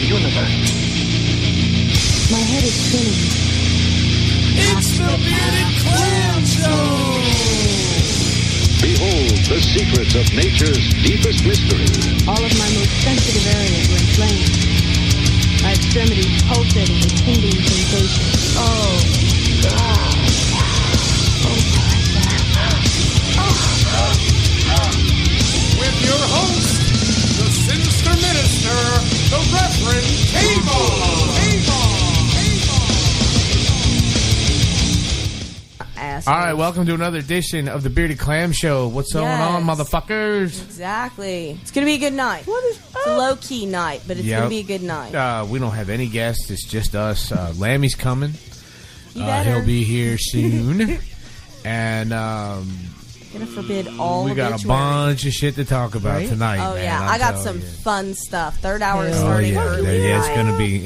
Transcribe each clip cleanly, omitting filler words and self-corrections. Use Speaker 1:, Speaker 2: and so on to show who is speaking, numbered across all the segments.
Speaker 1: universe.
Speaker 2: My head is spinning.
Speaker 3: It's the Bearded Clam Show!
Speaker 4: Behold the secrets of nature's deepest mystery.
Speaker 2: All of my most sensitive areas were inflamed. My extremities pulsating with tingling sensations. Oh, God.
Speaker 3: With your host, the sinister minister, the Reverend K-Ball.
Speaker 5: All right, welcome to another edition of the Bearded Clam Show. What's going on, motherfuckers?
Speaker 6: Exactly. It's going to be a good night. It's a low-key night, but it's going to be a good night.
Speaker 5: We don't have any guests. It's just us. Lammy's coming.
Speaker 6: He'll
Speaker 5: be here soon. And
Speaker 6: going to forbid all
Speaker 5: we got a bunch of shit to talk about tonight.
Speaker 6: Oh,
Speaker 5: man,
Speaker 6: yeah. I got some fun stuff. Third hour is
Speaker 5: Oh,
Speaker 6: starting
Speaker 5: yeah.
Speaker 6: early.
Speaker 5: Yeah,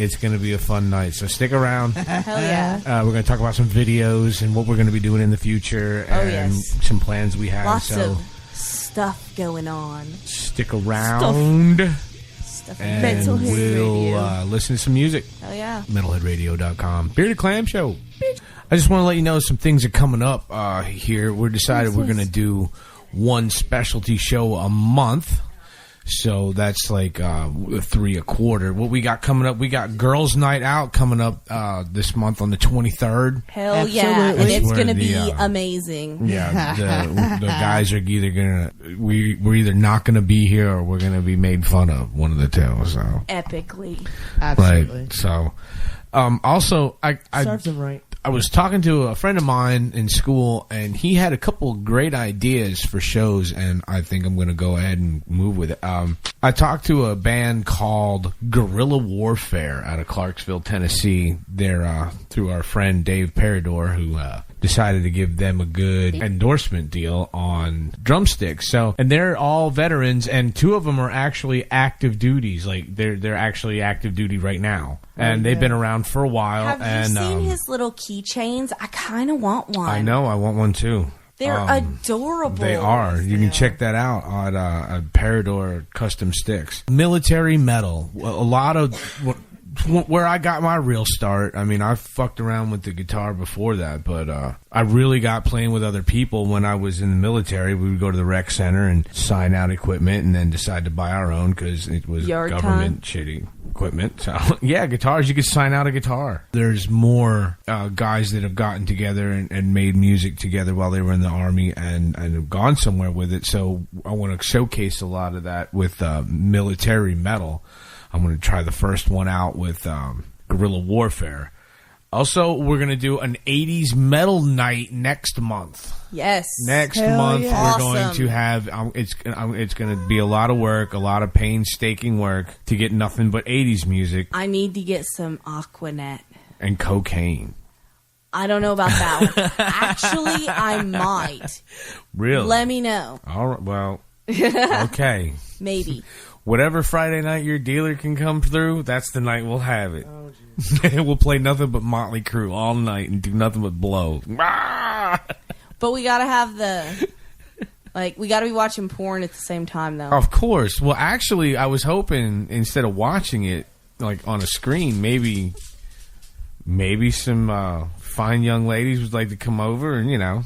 Speaker 5: it's gonna be a fun night. So stick around.
Speaker 6: Hell yeah.
Speaker 5: We're going to talk about some videos and what we're going to be doing in the future and some plans we have.
Speaker 6: Lots of stuff going on.
Speaker 5: Stick around.
Speaker 6: Stuff.
Speaker 5: And we'll listen to some music.
Speaker 6: Hell yeah.
Speaker 5: Metalheadradio.com. Bearded Clam Show. I just want to let you know some things are coming up here. We're decided we're going to do one specialty show a month. So that's like 3 a quarter. What we got coming up, we got Girls Night Out coming up this month on the 23rd.
Speaker 6: Hell yeah. And it's going to be amazing.
Speaker 5: Yeah, the guys are either going to, we're either not going to be here or we're going to be made fun of, one of the two. So
Speaker 6: epically.
Speaker 5: Absolutely. Right, so, also,
Speaker 7: serves him right.
Speaker 5: I was talking to a friend of mine in school, and he had a couple of great ideas for shows, and I think I'm going to go ahead and move with it. I talked to a band called Guerrilla Warfare out of Clarksville, Tennessee. They're through our friend Dave Parador, who decided to give them a good endorsement deal on drumsticks. So, and they're all veterans, and 2 of them are actually active duties. Like they're actually active duty right now, and they've been around for a while.
Speaker 6: Have you seen his little keychains? I kind of want one.
Speaker 5: I know, I want one too.
Speaker 6: They're adorable.
Speaker 5: They are. You can check that out on Parador Custom Sticks. Military metal. A lot of where I got my real start. I mean, I fucked around with the guitar before that, but I really got playing with other people when I was in the military. We would go to the rec center and sign out equipment, and then decide to buy our own because it was government shitty equipment. So yeah, guitars, you could sign out a guitar. There's more guys that have gotten together and made music together while they were in the Army and have gone somewhere with it. So I want to showcase a lot of that with military metal. I'm going to try the first one out with Guerrilla Warfare. Also, we're going to do an 80s metal night next month.
Speaker 6: Yes.
Speaker 5: Next month, we're going to have, it's going to be a lot of work, a lot of painstaking work to get nothing but 80s music.
Speaker 6: I need to get some Aquanet.
Speaker 5: And cocaine.
Speaker 6: I don't know about that one. Actually, I might.
Speaker 5: Really?
Speaker 6: Let me know.
Speaker 5: All right, well, okay.
Speaker 6: Maybe.
Speaker 5: Whatever Friday night your dealer can come through, that's the night we'll have it. Oh, we'll play nothing but Motley Crue all night and do nothing but blow.
Speaker 6: But we gotta have we gotta be watching porn at the same time, though.
Speaker 5: Of course. Well, actually, I was hoping instead of watching it like on a screen, maybe some fine young ladies would like to come over and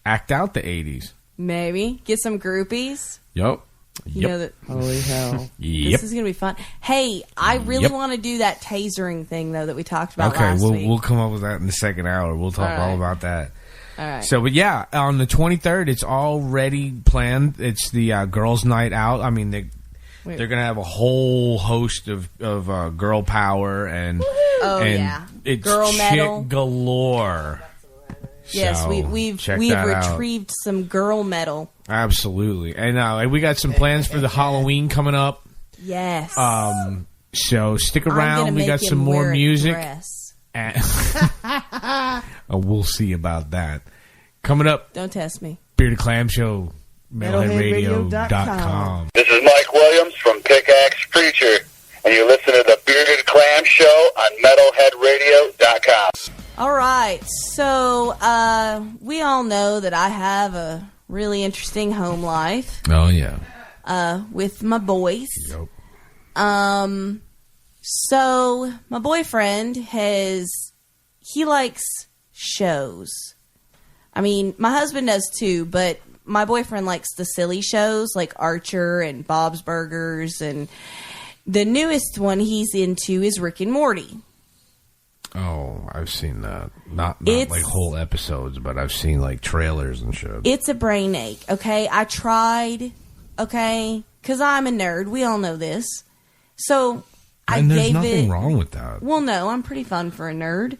Speaker 5: act out the 80s.
Speaker 6: Maybe get some groupies.
Speaker 5: Yep.
Speaker 6: You know that.
Speaker 7: Holy hell.
Speaker 6: This is going to be fun. Hey, I really want to do that tasering thing, though, that we talked about last week.
Speaker 5: Okay, we'll come up with that in the second hour. We'll talk all about that.
Speaker 6: All right.
Speaker 5: So, but yeah, on the 23rd, it's already planned. It's the Girls' Night Out. I mean, they're going to have a whole host of girl power and it's
Speaker 6: girl metal
Speaker 5: galore.
Speaker 6: Yes,
Speaker 5: so
Speaker 6: we've retrieved some girl metal.
Speaker 5: Absolutely, and we got some plans for the Halloween coming up.
Speaker 6: Yes.
Speaker 5: So stick around. We got some more music. We'll see about that. Coming up.
Speaker 6: Don't test me.
Speaker 5: Bearded Clam Show. Metalheadradio.com.
Speaker 8: This is Mike Williams from Pickaxe Preacher, and you listen to the Bearded Clam Show on metalheadradio.com.
Speaker 6: All right, so we all know that I have a really interesting home life.
Speaker 5: Oh, yeah.
Speaker 6: With my boys.
Speaker 5: Yep.
Speaker 6: So my boyfriend he likes shows. I mean, my husband does too, but my boyfriend likes the silly shows like Archer and Bob's Burgers, and the newest one he's into is Rick and Morty.
Speaker 5: Oh, I've seen that. Not like whole episodes, but I've seen like trailers and shit.
Speaker 6: It's a brain ache, okay? I tried, okay? Because I'm a nerd. We all know this. So I
Speaker 5: and there's
Speaker 6: gave
Speaker 5: nothing
Speaker 6: it...
Speaker 5: wrong with that.
Speaker 6: Well, no, I'm pretty fun for a nerd.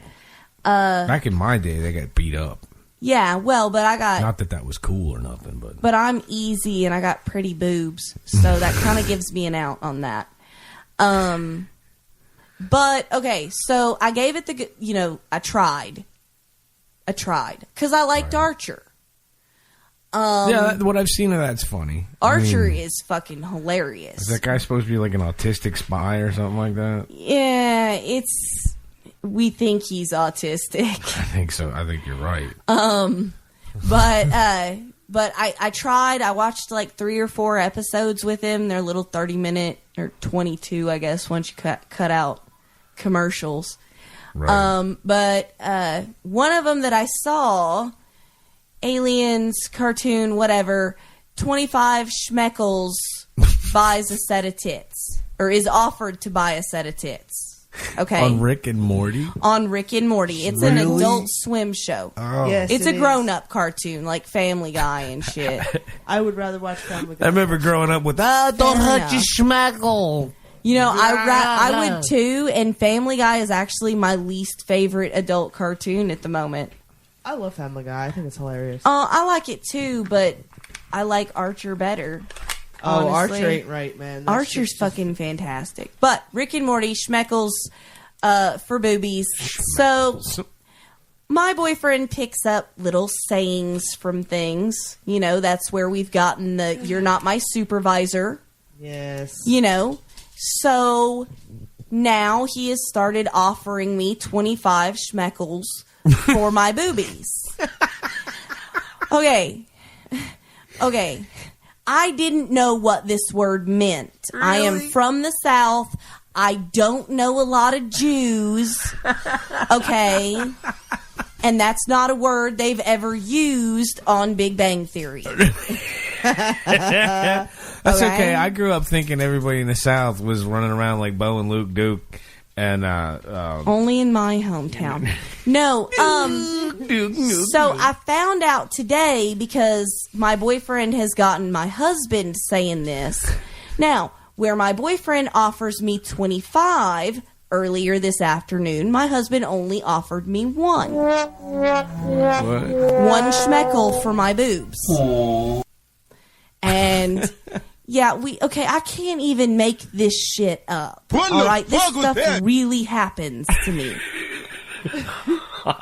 Speaker 5: Back in my day, they got beat up.
Speaker 6: Yeah, well, but I got...
Speaker 5: Not that that was cool or nothing, but...
Speaker 6: But I'm easy, and I got pretty boobs. So that kind of gives me an out on that. But, okay, so I gave it I tried. Because I liked Archer.
Speaker 5: What I've seen of that's funny.
Speaker 6: Archer is fucking hilarious.
Speaker 5: Is that guy supposed to be like an autistic spy or something like that?
Speaker 6: Yeah, we think he's autistic.
Speaker 5: I think so. I think you're right.
Speaker 6: But I tried. I watched like 3 or 4 episodes with him. They're little 30-minute or 22, I guess, once you cut out commercials.
Speaker 5: Right.
Speaker 6: But one of them that I saw, Aliens cartoon, whatever, 25 schmeckles buys a set of tits, or is offered to buy a set of tits. Okay.
Speaker 5: On Rick and Morty?
Speaker 6: On Rick and Morty. It's an Adult Swim show.
Speaker 5: Oh.
Speaker 7: Yes,
Speaker 6: It's a
Speaker 7: is.
Speaker 6: grown-up cartoon, like Family Guy and shit.
Speaker 7: I would rather watch Family Guy.
Speaker 5: I remember growing up with, don't
Speaker 6: Fair
Speaker 5: hurt your
Speaker 6: enough.
Speaker 5: schmeckle.
Speaker 6: You know, I would too, and Family Guy is actually my least favorite adult cartoon at the moment.
Speaker 7: I love Family Guy. I think it's hilarious.
Speaker 6: I like it too, but I like Archer better.
Speaker 7: Oh,
Speaker 6: honestly.
Speaker 7: Archer ain't right, man. That's
Speaker 6: Archer's
Speaker 7: just-
Speaker 6: fucking fantastic. But Rick and Morty, schmeckles for boobies. So my boyfriend picks up little sayings from things. You know, that's where we've gotten the "you're not my supervisor."
Speaker 7: Yes.
Speaker 6: You know, so now he has started offering me 25 schmeckles for my boobies. Okay. I didn't know what this word meant. Really? I am from the South. I don't know a lot of Jews. Okay. And that's not a word they've ever used on Big Bang Theory.
Speaker 5: That's okay. I grew up thinking everybody in the South was running around like Bo and Luke Duke. And
Speaker 6: only in my hometown. No, so I found out today because my boyfriend has gotten my husband saying this. Now, where my boyfriend offers me 25 earlier this afternoon, my husband only offered me 1.
Speaker 5: what?
Speaker 6: 1 schmeckle for my boobs. And yeah, I can't even make this shit up. All right, this stuff really happens to me.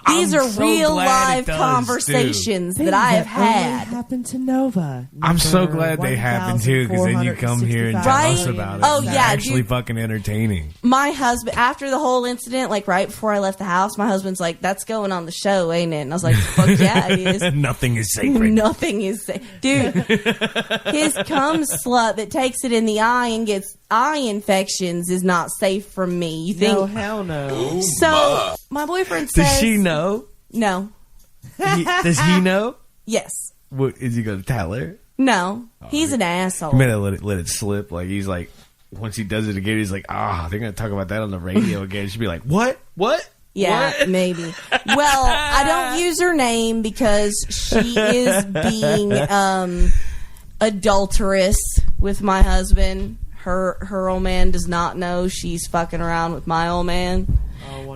Speaker 6: These are
Speaker 5: so
Speaker 6: real
Speaker 5: glad
Speaker 6: live
Speaker 5: it does,
Speaker 6: conversations that I have had.
Speaker 7: Happened to Nova.
Speaker 5: I'm so glad they happen too, because then you come here and tell us
Speaker 6: Right?
Speaker 5: about it.
Speaker 6: Oh,
Speaker 5: It's
Speaker 6: yeah,
Speaker 5: actually
Speaker 6: dude.
Speaker 5: fucking entertaining.
Speaker 6: My husband, after the whole incident, like right before I left the house, my husband's like, "That's going on the show, ain't it?" And I was like, "Fuck yeah, it is."
Speaker 5: Nothing is sacred.
Speaker 6: Nothing is safe. Dude, his cum slut that takes it in the eye and gets eye infections is not safe from me. You think?
Speaker 7: No, hell no.
Speaker 6: So, my boyfriend says...
Speaker 5: Does she know?
Speaker 6: No.
Speaker 5: Does he know?
Speaker 6: Yes.
Speaker 5: What is he gonna tell her?
Speaker 6: No. He's an asshole.
Speaker 5: He may let it slip. Like he's like, once he does it again, he's like, they're gonna talk about that on the radio again. She'd be like, what?
Speaker 6: Yeah,
Speaker 5: What?
Speaker 6: maybe. Well, I don't use her name because she is being adulterous with my husband. Her old man does not know she's fucking around with my old man.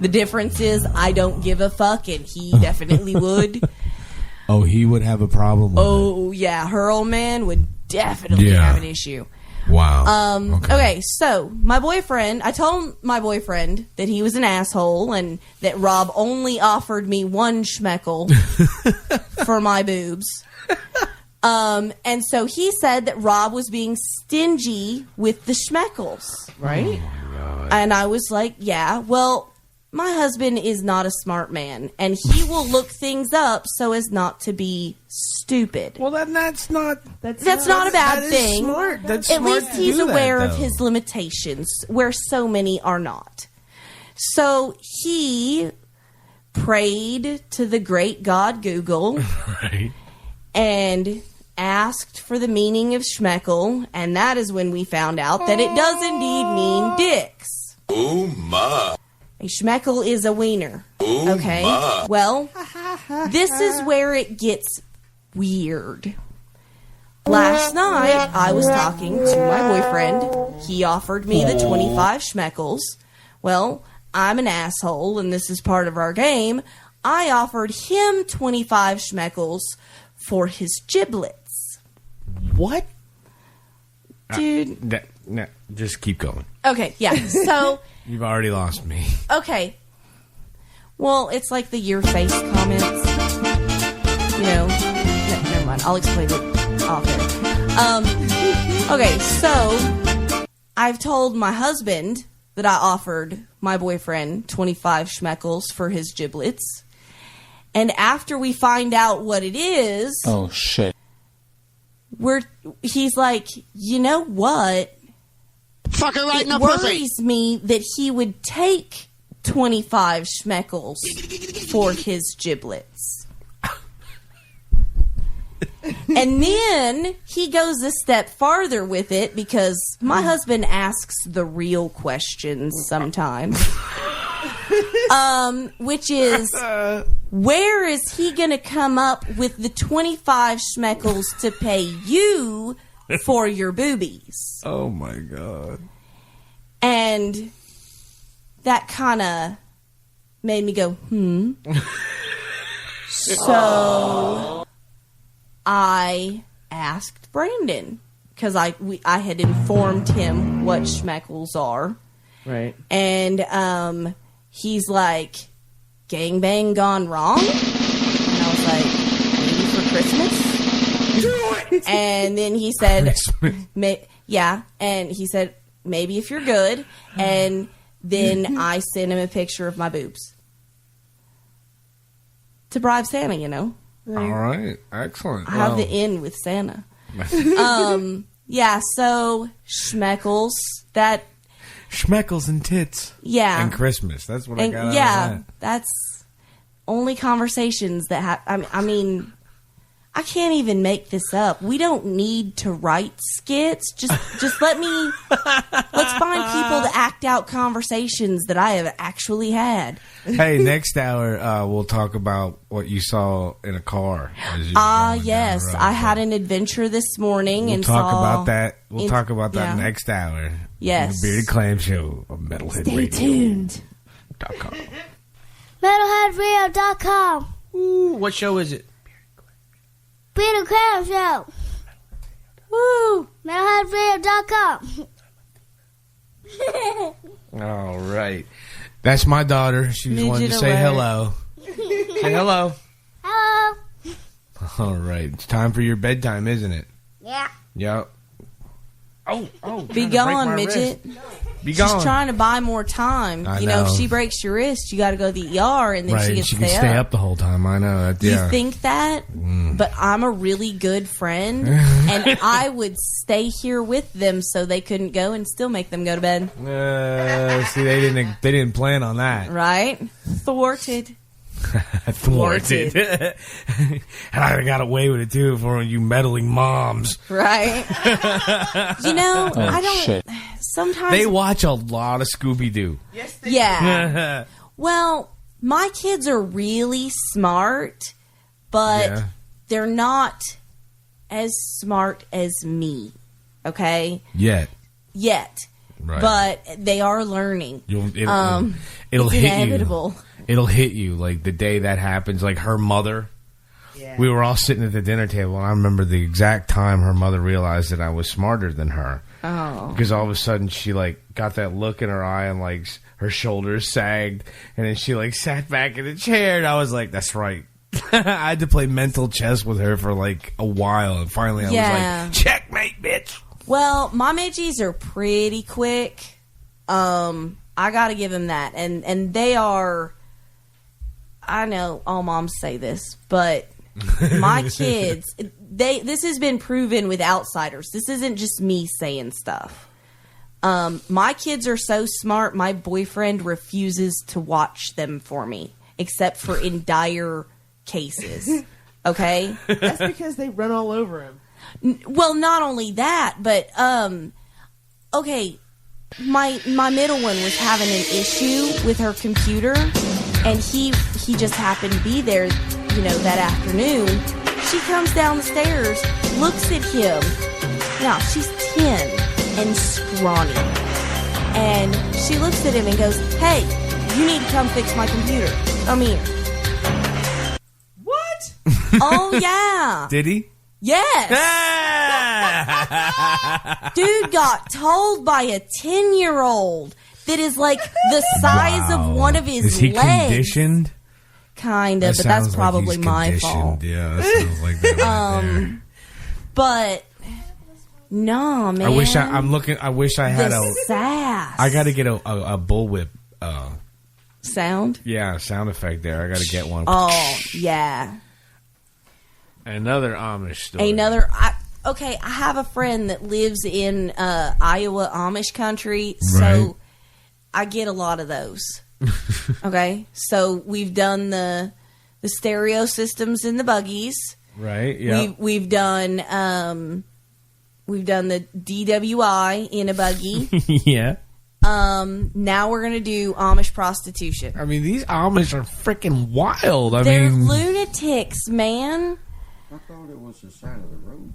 Speaker 6: The difference is I don't give a fuck, and he definitely would.
Speaker 5: Oh, he would have a problem with
Speaker 6: Oh, yeah. Her old man would definitely
Speaker 5: Yeah.
Speaker 6: have an issue.
Speaker 5: it. Wow.
Speaker 6: Okay, so my boyfriend, I told my boyfriend that he was an asshole and that Rob only offered me 1 schmeckle for my boobs. And so he said that Rob was being stingy with the schmeckles.
Speaker 7: Right?
Speaker 6: And I was like, yeah, well, my husband is not a smart man, and he will look things up so as not to be stupid.
Speaker 5: Well, then that's not
Speaker 6: That's not a bad
Speaker 5: that
Speaker 6: thing.
Speaker 5: Is smart. That's
Speaker 6: At
Speaker 5: smart
Speaker 6: least
Speaker 5: to
Speaker 6: he's
Speaker 5: do that,
Speaker 6: aware of
Speaker 5: though.
Speaker 6: his limitations, where so many are not. So he prayed to the great God Google
Speaker 5: Right.
Speaker 6: and asked for the meaning of schmeckle, and that is when we found out that it does indeed mean dicks.
Speaker 3: Oh my.
Speaker 6: A schmeckle is a wiener. Okay? Well, this is where it gets weird. Last night, I was talking to my boyfriend. He offered me the 25 schmeckles. Well, I'm an asshole, and this is part of our game. I offered him 25 schmeckles for his giblets.
Speaker 5: What?
Speaker 6: Dude.
Speaker 5: No, just keep going.
Speaker 6: Okay, yeah. So,
Speaker 5: You've already lost me.
Speaker 6: okay. Well, it's like the your face comments. You know, never mind. I'll explain it off air. Okay, so I've told my husband that I offered my boyfriend 25 schmeckles for his giblets. And after we find out what it is,
Speaker 1: Oh, shit.
Speaker 6: he's like, you know what?
Speaker 1: Fuck her right in the
Speaker 6: It
Speaker 1: pussy.
Speaker 6: worries me that he would take 25 schmeckles for his giblets. And then he goes a step farther with it because my husband asks the real questions sometimes. Which is, where is he going to come up with the 25 schmeckles to pay you for your boobies?
Speaker 5: Oh my god.
Speaker 6: And that kind of made me go, So I asked Brandon because I had informed him what schmeckles are.
Speaker 7: Right.
Speaker 6: And he's like, gangbang gone wrong? And I was like, maybe for Christmas? And then he said, yeah. And he said, maybe if you're good. And then I sent him a picture of my boobs. To bribe Santa, you know.
Speaker 5: All right. Excellent.
Speaker 6: I have the in with Santa. Yeah, so schmeckles, that...
Speaker 5: Schmeckles and tits.
Speaker 6: Yeah.
Speaker 5: And Christmas. That's what I
Speaker 6: And
Speaker 5: got out
Speaker 6: yeah,
Speaker 5: of that.
Speaker 6: that's only conversations that have. I mean, I can't even make this up. We don't need to write skits. Just let's find people to act out conversations that I have actually had.
Speaker 5: Hey, next hour we'll talk about what you saw in a car. as you were going down
Speaker 6: Yes,
Speaker 5: the road.
Speaker 6: I had an adventure this morning
Speaker 5: We'll
Speaker 6: and
Speaker 5: talk
Speaker 6: saw.
Speaker 5: about that. We'll talk about that
Speaker 6: yeah.
Speaker 5: next hour.
Speaker 6: Yes.
Speaker 5: The Bearded Clam Show of Metalhead
Speaker 6: Stay
Speaker 5: Radio.
Speaker 6: tuned.
Speaker 5: .com.
Speaker 9: MetalheadRadio.com.
Speaker 5: Ooh, what show is it?
Speaker 9: Bearded Clam Show.
Speaker 6: Woo!
Speaker 9: MetalheadRadio.com.
Speaker 5: All right. That's my daughter. She was wanting to
Speaker 6: Midget
Speaker 5: say
Speaker 6: alert.
Speaker 5: hello. Say hello.
Speaker 9: Hello.
Speaker 5: All right. It's time for your bedtime, isn't it?
Speaker 9: Yeah.
Speaker 5: Yep. Oh,
Speaker 6: Be
Speaker 5: trying to break
Speaker 6: gone,
Speaker 5: my
Speaker 6: midget.
Speaker 5: wrist. Be
Speaker 6: She's
Speaker 5: gone.
Speaker 6: trying to buy more time.
Speaker 5: I
Speaker 6: You know, if
Speaker 5: know.
Speaker 6: she breaks your wrist, you got to go to the ER, and then
Speaker 5: Right,
Speaker 6: she
Speaker 5: and
Speaker 6: gets
Speaker 5: she
Speaker 6: to
Speaker 5: can
Speaker 6: stay
Speaker 5: stay
Speaker 6: up.
Speaker 5: up the whole time. I know. That, yeah.
Speaker 6: You think that? But I'm a really good friend, and I would stay here with them so they couldn't go and still make them go to bed.
Speaker 5: See, they didn't plan on that.
Speaker 6: Right? Thwarted.
Speaker 5: Thwarted. And I got away with it too for you meddling moms.
Speaker 6: Right? You know,
Speaker 1: Oh,
Speaker 6: I don't.
Speaker 1: shit.
Speaker 6: Sometimes.
Speaker 5: They watch a lot of Scooby Doo.
Speaker 6: Yeah. Well, my kids are really smart, but
Speaker 5: Yeah.
Speaker 6: they're not as smart as me. Okay?
Speaker 5: Yet. Right.
Speaker 6: But they are learning.
Speaker 5: It'll
Speaker 6: It's
Speaker 5: hit
Speaker 6: inevitable.
Speaker 5: you. It'll hit you like the day that happens. Like her mother.
Speaker 7: Yeah.
Speaker 5: We were all sitting at the dinner table, and I remember the exact time her mother realized that I was smarter than her.
Speaker 6: Oh.
Speaker 5: Because all of a sudden she like got that look in her eye, and like her shoulders sagged, and then she like sat back in the chair, and I was like, "That's right." I had to play mental chess with her for like a while, and finally I
Speaker 6: Yeah.
Speaker 5: was like, "Checkmate, bitch."
Speaker 6: Well, my midgies are pretty quick. I got to give him that. And they are, I know all moms say this, but my kids, this has been proven with outsiders. This isn't just me saying stuff. My kids are so smart, my boyfriend refuses to watch them for me, except for in dire cases. Okay?
Speaker 7: That's because they run all over him.
Speaker 6: Well, not only that, but okay, my middle one was having an issue with her computer, and he just happened to be there, that afternoon. She comes down the stairs, looks at him. Now she's 10 and scrawny, and she looks at him and goes, "Hey, you need to come fix my computer. Come here."
Speaker 7: What?
Speaker 6: Oh yeah.
Speaker 5: Did he?
Speaker 6: Yes. Dude got told by a 10-year-old that is like the size of one of his
Speaker 5: Is he
Speaker 6: legs.
Speaker 5: Conditioned?
Speaker 6: Kind of, but that's probably my fault.
Speaker 5: Yeah, that sounds like that right there.
Speaker 6: But no, man.
Speaker 5: I wish I had
Speaker 6: sass.
Speaker 5: I got to get a bullwhip.
Speaker 6: Sound.
Speaker 5: Yeah, sound effect there. I got to get one.
Speaker 6: Oh yeah.
Speaker 5: Another Amish story.
Speaker 6: Okay, I have a friend that lives in Iowa Amish country,
Speaker 5: Right.
Speaker 6: so I get a lot of those. Okay, so we've done the stereo systems in the buggies.
Speaker 5: Right. Yeah.
Speaker 6: We've done the DWI in a buggy.
Speaker 5: Yeah.
Speaker 6: Now we're gonna do Amish prostitution.
Speaker 5: I mean, these Amish are freaking wild.
Speaker 6: They're lunatics, man.
Speaker 10: I thought it was the side of the road.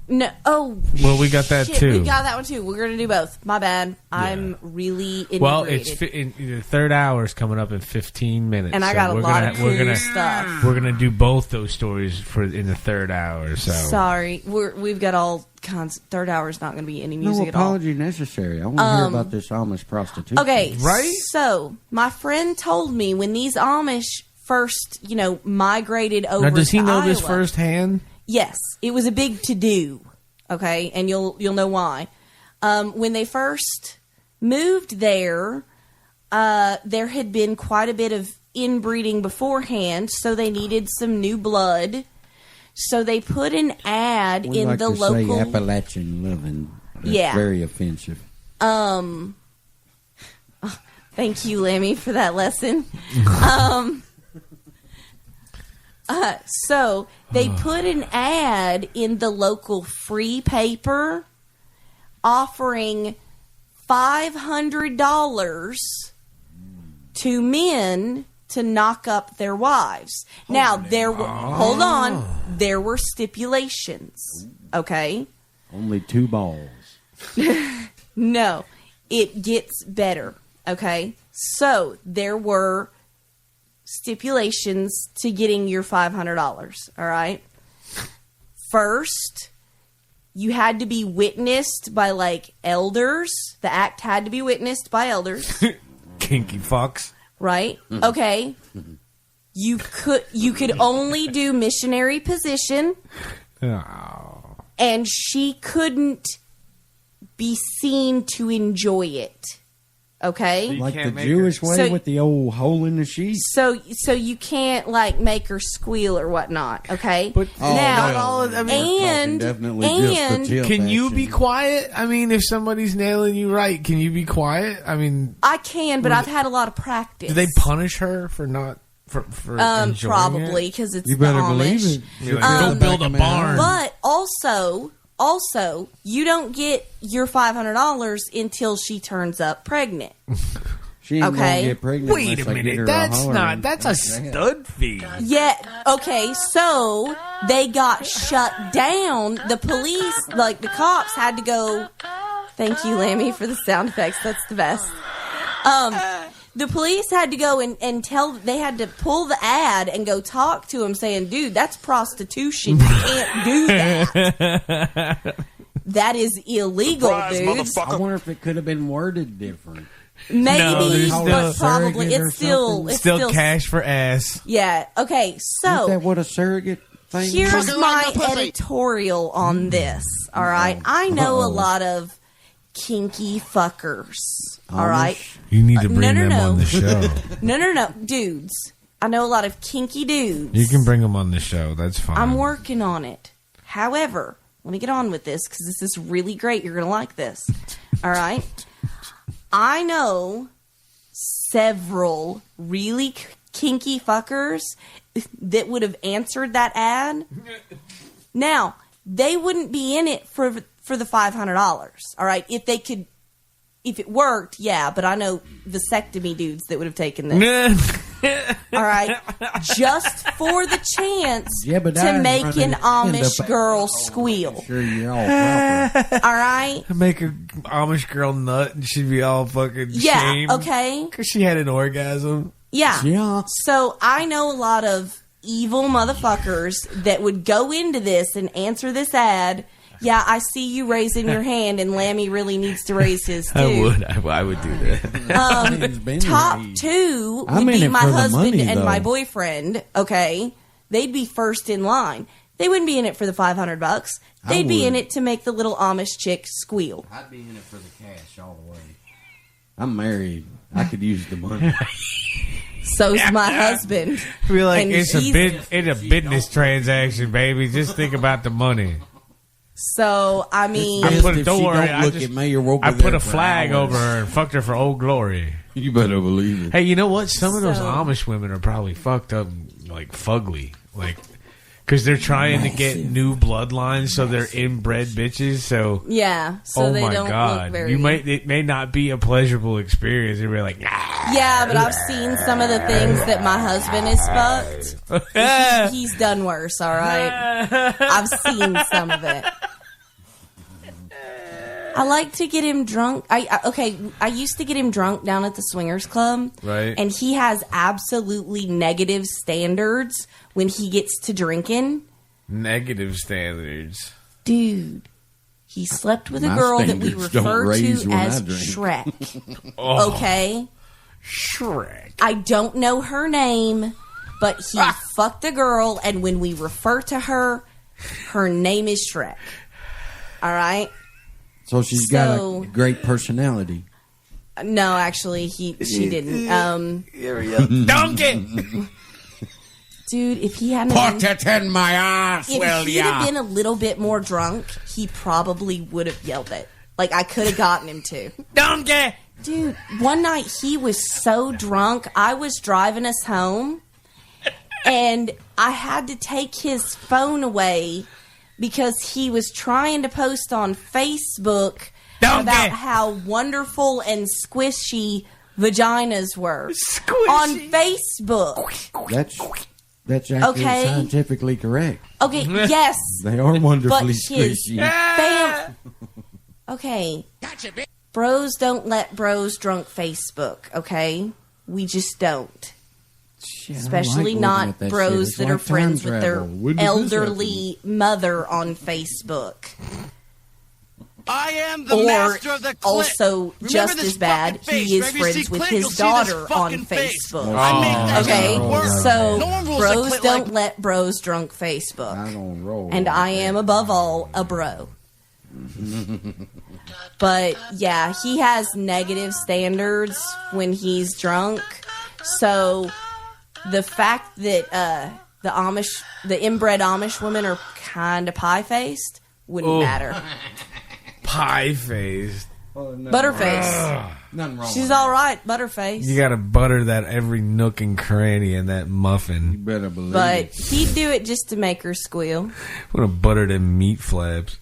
Speaker 6: No. Oh.
Speaker 5: Well, we got that
Speaker 6: shit,
Speaker 5: too.
Speaker 6: We got that one too. We're gonna do both. My bad. I'm really inebriated.
Speaker 5: Well, it's the third hour is coming up in 15 minutes,
Speaker 6: and I got a lot of cool stuff.
Speaker 5: We're gonna do both those stories in the third hour. So
Speaker 6: sorry, we've got all kinds. Third hour is not going to be any music
Speaker 10: no
Speaker 6: at all.
Speaker 10: apology necessary. I want to hear about this Amish prostitution.
Speaker 6: Okay,
Speaker 5: right?
Speaker 6: So my friend told me when these Amish first, migrated over.
Speaker 5: Now, does he know
Speaker 6: Iowa,
Speaker 5: this firsthand?
Speaker 6: Yes, it was a big to-do. Okay, and you'll know why. When they first moved there had been quite a bit of inbreeding beforehand, so they needed some new blood. So they put an ad
Speaker 10: we
Speaker 6: in
Speaker 10: like
Speaker 6: the
Speaker 10: to
Speaker 6: local
Speaker 10: say Appalachian living. That's
Speaker 6: Yeah.
Speaker 10: very offensive.
Speaker 6: Thank you, Lemmy, for that lesson. So they put an ad in the local free paper offering $500 to men to knock up their wives. Now, hold on. There were stipulations, okay?
Speaker 10: Only 2 balls.
Speaker 6: No, it gets better, okay? So there were stipulations to getting your $500, all right? First, you had to be witnessed by, elders. The act had to be witnessed by elders.
Speaker 5: Kinky fucks.
Speaker 6: Right? Okay. You could only do missionary position,
Speaker 5: Oh.
Speaker 6: and she couldn't be seen to enjoy it. Okay?
Speaker 10: Like the
Speaker 5: can't make
Speaker 10: Jewish
Speaker 5: her-
Speaker 10: way
Speaker 6: So-
Speaker 10: with the old hole in the sheet.
Speaker 6: So you can't make her squeal or whatnot, okay?
Speaker 5: But
Speaker 6: now,
Speaker 5: not all of- I mean-
Speaker 6: and
Speaker 10: Definitely just the tip
Speaker 5: Can you
Speaker 10: action.
Speaker 5: be quiet? I mean, if somebody's nailing you right, can you be quiet? I mean,
Speaker 6: I can, but I've had a lot of practice.
Speaker 5: do they punish her for not for enjoying
Speaker 6: probably
Speaker 5: it?
Speaker 6: because it's
Speaker 10: You better
Speaker 6: the Amish.
Speaker 10: believe it.
Speaker 5: You're like, go build a barn.
Speaker 6: But also, you don't get your $500 until she turns up pregnant.
Speaker 10: She ain't
Speaker 6: Okay.
Speaker 10: gonna get pregnant.
Speaker 5: Wait a
Speaker 10: unless I get
Speaker 5: minute,
Speaker 10: her
Speaker 5: that's
Speaker 10: holler.
Speaker 5: not. That's a stud fee.
Speaker 6: Yeah, okay, so they got shut down. The police, the cops had to go. Thank you, Lammy, for the sound effects. That's the best. The police had to go and they had to pull the ad and go talk to him saying, dude, that's prostitution. You can't do that. That is illegal, dudes.
Speaker 10: I wonder if it could have been worded different.
Speaker 6: Maybe,
Speaker 5: No, there's
Speaker 6: but
Speaker 5: still
Speaker 6: probably
Speaker 10: surrogate or
Speaker 6: it's still
Speaker 10: something?
Speaker 6: it's
Speaker 5: Still cash for ass.
Speaker 6: Yeah. Okay.
Speaker 10: Isn't
Speaker 6: So
Speaker 10: that what a surrogate thing
Speaker 6: here's
Speaker 10: is?
Speaker 1: Fucking
Speaker 6: my
Speaker 1: like no pussy.
Speaker 6: editorial on this. All right. I know a lot of kinky fuckers. All right?
Speaker 5: You need to bring
Speaker 6: no,
Speaker 5: them on the show.
Speaker 6: No. Dudes. I know a lot of kinky dudes.
Speaker 5: You can bring them on the show. That's fine.
Speaker 6: I'm working on it. However, let me get on with this because this is really great. You're going to like this. All right? I know several really kinky fuckers that would have answered that ad. Now, they wouldn't be in it for the $500. All right? If it worked, yeah, but I know vasectomy dudes that would have taken this. All right? Just for the chance to make an Amish girl squeal.
Speaker 10: Sure, you're all proper.
Speaker 6: All right?
Speaker 5: Make a Amish girl nut and she'd be all fucking shamed.
Speaker 6: Okay.
Speaker 5: Because she had an orgasm.
Speaker 6: Yeah. So I know a lot of evil motherfuckers that would go into this and answer this ad. Yeah, I see you raising your hand, and Lammy really needs to raise his too.
Speaker 5: I would do that.
Speaker 6: Top two would be my husband and my boyfriend. Okay, they'd be first in line. They wouldn't be in it for the $500. They'd be in it to make the little Amish chick squeal.
Speaker 10: I'd be in it for the cash all the way. I'm married. I could use the money.
Speaker 6: So's my husband.
Speaker 5: Be like, it's a business transaction, baby. Just think about the money.
Speaker 6: So, I mean...
Speaker 5: I put a door in.
Speaker 10: I
Speaker 5: put a flag over her and fucked her for Old Glory.
Speaker 10: You better believe it.
Speaker 5: Hey, you know what? Some of those Amish women are probably fucked up, like, fugly. Like, because they're trying to get new bloodlines, so they're inbred bitches. So,
Speaker 6: yeah. So they don't look very...
Speaker 5: It may not be a pleasurable experience. They're like,
Speaker 6: yeah, but I've seen some of the things that my husband has fucked. He's done worse, all right? I've seen some of it. I like to get him drunk. I used to get him drunk down at the Swingers Club.
Speaker 5: Right.
Speaker 6: And he has absolutely negative standards when he gets to drinking.
Speaker 5: Negative standards.
Speaker 6: Dude, he slept with a girl that we refer to as Shrek. Okay?
Speaker 5: Shrek.
Speaker 6: I don't know her name, but he fucked a girl, and when we refer to her, her name is Shrek. All right?
Speaker 10: So she's got a great personality.
Speaker 6: No, actually, she didn't.
Speaker 5: Here we go. Donkey!
Speaker 6: Dude, if he hadn't
Speaker 10: put it in my ass,
Speaker 6: if he'd have been a little bit more drunk, he probably would have yelled it. Like, I could have gotten him to.
Speaker 5: Donkey!
Speaker 6: Dude, one night he was so drunk, I was driving us home, and I had to take his phone away because he was trying to post on Facebook about how wonderful and squishy vaginas were.
Speaker 5: Squishy.
Speaker 6: On Facebook.
Speaker 10: That's actually scientifically correct.
Speaker 6: Okay, yes.
Speaker 10: They are wonderfully squishy.
Speaker 6: Okay. Gotcha, bitch. Bros don't let bros drunk Facebook, okay? We just don't.
Speaker 10: Shit,
Speaker 6: especially not bros that are friends with their elderly mother on Facebook.
Speaker 1: I am the master of the clip.
Speaker 6: Also, just as bad, he is friends with his daughter on Facebook. Okay, so bros don't let bros drunk Facebook.
Speaker 10: I don't roll.
Speaker 6: And I am, above all, a bro. But, yeah, he has negative standards when he's drunk. So, the fact that the inbred Amish women are kind of pie-faced wouldn't matter.
Speaker 5: Pie-faced.
Speaker 6: Butterface.
Speaker 10: Nothing wrong.
Speaker 6: She's all right, Butterface.
Speaker 5: You gotta butter that every nook and cranny in that muffin.
Speaker 10: You better believe
Speaker 6: it. But he'd do it just to make her squeal.
Speaker 5: I'm gonna butter them meat flaps.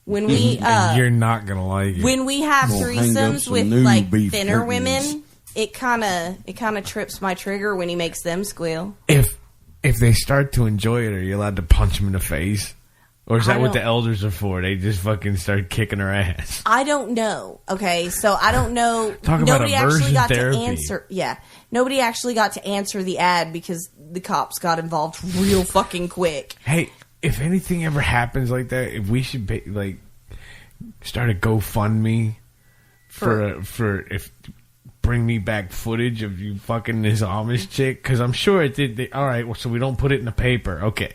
Speaker 6: When we
Speaker 5: and you're not gonna like it.
Speaker 6: When we have threesomes with like thinner women, it kind of trips my trigger when he makes them squeal.
Speaker 5: If they start to enjoy it, are you allowed to punch them in the face? Or is that what the elders are for? They just fucking start kicking her ass.
Speaker 6: I don't know. Okay, so I don't know.
Speaker 5: Talk
Speaker 6: nobody
Speaker 5: about
Speaker 6: actually got
Speaker 5: therapy.
Speaker 6: to answer. Yeah, nobody actually got to answer the ad because the cops got involved real fucking quick.
Speaker 5: Hey, if anything ever happens like that, if we should start a GoFundMe for bring me back footage of you fucking this Amish chick, because I'm sure it did. All right, well, so we don't put it in the paper, okay?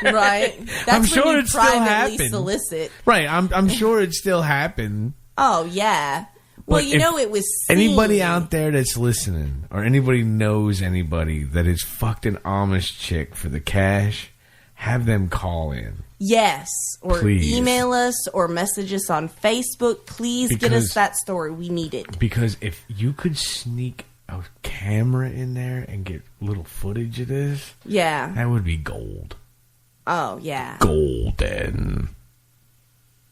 Speaker 6: Right. That's
Speaker 5: I'm sure it still
Speaker 6: privately
Speaker 5: happened.
Speaker 6: Solicit.
Speaker 5: Right. I'm sure it still happened.
Speaker 6: Oh, yeah. Well,
Speaker 5: But
Speaker 6: you
Speaker 5: if
Speaker 6: know it was
Speaker 5: anybody
Speaker 6: seen.
Speaker 5: out there that's listening, or anybody knows anybody that has fucked an Amish chick for the cash, have them call in.
Speaker 6: Yes. Or
Speaker 5: Please.
Speaker 6: email us or message us on Facebook. Please get
Speaker 5: Because-
Speaker 6: us that story. We need it.
Speaker 5: Because if you could sneak a camera in there and get little footage of this,
Speaker 6: Yeah.
Speaker 5: that would be gold.
Speaker 6: Oh, yeah.
Speaker 5: Golden.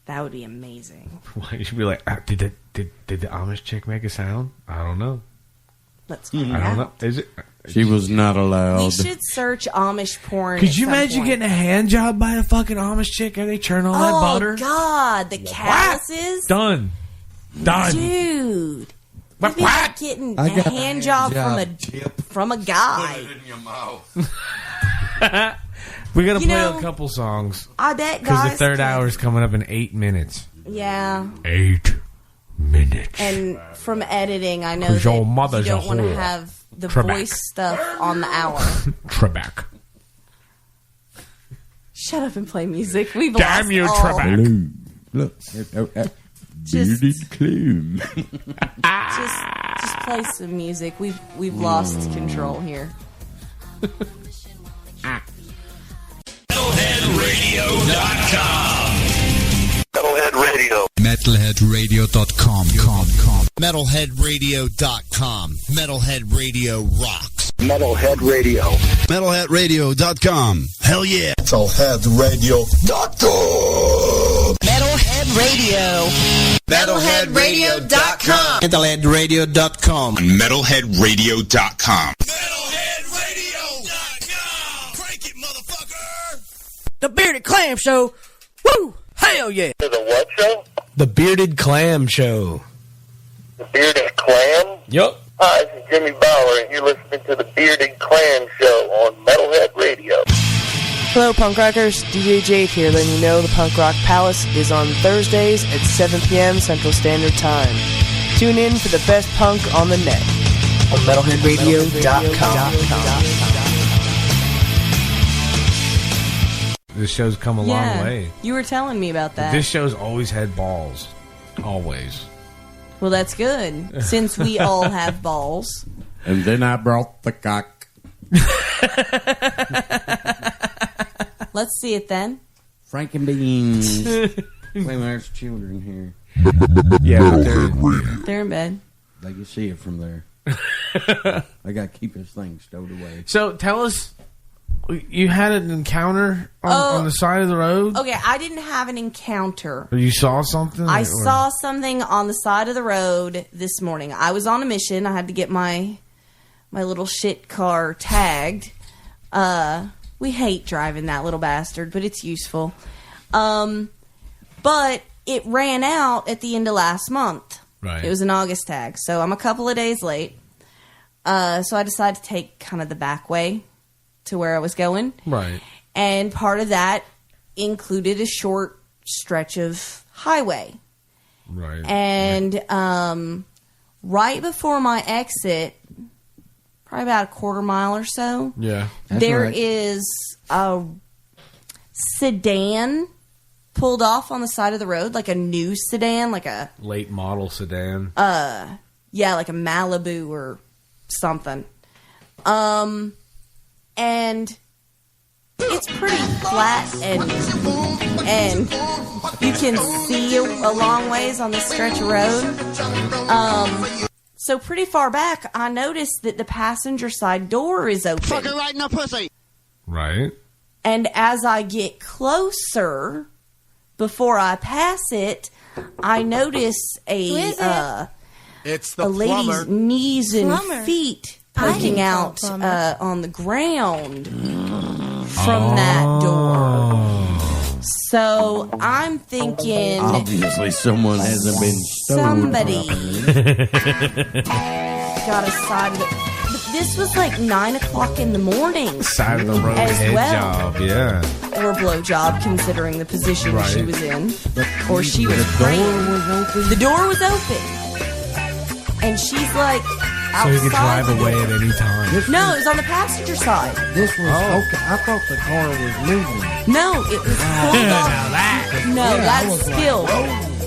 Speaker 6: That would be amazing.
Speaker 5: Why you should be like, did the Amish chick make a sound? I don't know.
Speaker 6: Let's find
Speaker 5: I don't
Speaker 6: out.
Speaker 5: know. Is it?
Speaker 10: She was not
Speaker 6: We
Speaker 10: allowed.
Speaker 6: should search Amish porn.
Speaker 5: Could
Speaker 6: at
Speaker 5: you
Speaker 6: some
Speaker 5: imagine
Speaker 6: point.
Speaker 5: getting a hand job by a fucking Amish chick and they churn all that butter?
Speaker 6: Oh, God. The calluses?
Speaker 5: Done.
Speaker 6: Dude. You'd be like getting
Speaker 10: I
Speaker 6: a
Speaker 10: got
Speaker 6: hand job
Speaker 10: Chip.
Speaker 6: from a guy.
Speaker 10: in your mouth.
Speaker 5: We gotta
Speaker 6: You
Speaker 5: play
Speaker 6: know,
Speaker 5: a couple songs
Speaker 6: I bet
Speaker 5: because
Speaker 6: guys
Speaker 5: the third
Speaker 6: can-
Speaker 5: hour is coming up in 8 minutes.
Speaker 6: Yeah.
Speaker 5: 8 minutes.
Speaker 6: And from editing, I know
Speaker 5: 'Cause
Speaker 6: that
Speaker 5: your mother's
Speaker 6: you don't
Speaker 5: a
Speaker 6: want to
Speaker 5: whore.
Speaker 6: have the
Speaker 5: Trebek.
Speaker 6: voice stuff on the hour.
Speaker 5: Trebek.
Speaker 6: Shut up and play music. We've
Speaker 5: Damn
Speaker 6: lost
Speaker 5: you,
Speaker 6: all.
Speaker 5: Trebek.
Speaker 10: Look.
Speaker 6: Just-
Speaker 10: Bearded Clam.
Speaker 6: Just play some music. We've lost control here.
Speaker 8: Metalhead Radio.
Speaker 11: Metalheadradio.com.
Speaker 1: Metalheadradio.com. Metalhead Radio rocks.
Speaker 8: Metalhead Radio.
Speaker 1: Metalheadradio.com. Hell yeah.
Speaker 8: Metalheadradio.com.
Speaker 1: Metalhead Radio. Metalheadradio.com. Metalheadradio.com.
Speaker 3: Metalheadradio.com.
Speaker 1: Metalheadradio.com. Crank it, motherfucker. The Bearded Clam Show. Woo! Hell yeah.
Speaker 8: The what show?
Speaker 5: The Bearded Clam Show.
Speaker 8: The Bearded Clam?
Speaker 5: Yup.
Speaker 8: Hi, this is Jimmy Bauer, and you're listening to the Bearded Clam Show on Metalhead Radio.
Speaker 7: Hello, punk rockers. DJ Jade here, letting you know the Punk Rock Palace is on Thursdays at 7 p.m. Central Standard Time. Tune in for the best punk on the net on MetalheadRadio.com.
Speaker 5: This show's come a long way.
Speaker 6: You were telling me about that.
Speaker 5: This show's always had balls. Always.
Speaker 6: Well, that's good. Since we all have balls.
Speaker 10: And then I brought the cock.
Speaker 6: Let's see it then.
Speaker 10: Frankenbeans. Wait, there's children here.
Speaker 5: Yeah, but
Speaker 6: They're in bed.
Speaker 10: They can see it from there. I got to keep this thing stowed away.
Speaker 5: So tell us, you had an encounter on the side of the road?
Speaker 6: Okay, I didn't have an encounter.
Speaker 5: Or you saw something?
Speaker 6: I saw something on the side of the road this morning. I was on a mission. I had to get my little shit car tagged. We hate driving that little bastard, but it's useful. But it ran out at the end of last month.
Speaker 5: Right.
Speaker 6: It was an August tag, so I'm a couple of days late. So I decided to take kind of the back way to where I was going.
Speaker 5: Right.
Speaker 6: And part of that included a short stretch of highway.
Speaker 5: Right.
Speaker 6: And right before my exit, probably about a quarter mile or so,
Speaker 5: Yeah.
Speaker 6: there is a sedan pulled off on the side of the road, like a new sedan, like a
Speaker 5: Late model sedan.
Speaker 6: like a Malibu or something. And it's pretty flat and you can see a long ways on this stretch of road. So pretty far back, I noticed that the passenger side door is open.
Speaker 1: Fucking right in the pussy.
Speaker 5: Right.
Speaker 6: And as I get closer, before I pass it, I notice
Speaker 9: is
Speaker 6: a
Speaker 1: It's the
Speaker 6: a lady's
Speaker 1: plumber.
Speaker 6: knees and
Speaker 9: Plumber.
Speaker 6: feet
Speaker 9: I
Speaker 6: poking
Speaker 9: can call
Speaker 6: out
Speaker 9: plumber.
Speaker 6: on the ground from that door. So I'm thinking
Speaker 10: Obviously, someone hasn't been stowed
Speaker 6: somebody
Speaker 10: properly.
Speaker 6: got a side of it. But this was like 9 o'clock in the morning.
Speaker 5: Side of the road
Speaker 6: As
Speaker 5: head
Speaker 6: well.
Speaker 5: job, yeah.
Speaker 6: Or blowjob, considering the position she
Speaker 5: Right.
Speaker 6: was in. Or she was
Speaker 10: The
Speaker 6: praying.
Speaker 10: door was open.
Speaker 6: The door was open. And she's like
Speaker 5: So
Speaker 6: outside
Speaker 5: he could drive
Speaker 6: the
Speaker 5: away
Speaker 6: door.
Speaker 5: at any time.
Speaker 6: No, it was on the passenger side.
Speaker 10: This was okay. I thought the car was moving.
Speaker 6: No, it was pulled off. No, that's still.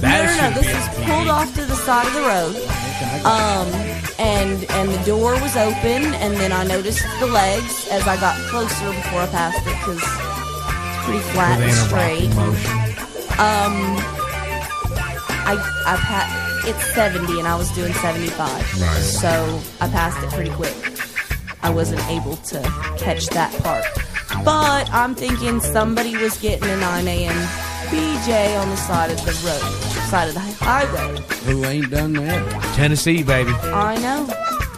Speaker 6: No. This is pulled off to the side of the road. And the door was open, and then I noticed the legs as I got closer before I passed it because it's pretty flat and straight. It's 70 and I was doing 75.
Speaker 5: Right.
Speaker 6: So I passed it pretty quick. I wasn't able to catch that part. But I'm thinking somebody was getting a 9 a.m. BJ on the side of the road, side of the highway.
Speaker 10: Who ain't done that?
Speaker 5: Tennessee, baby.
Speaker 6: I know.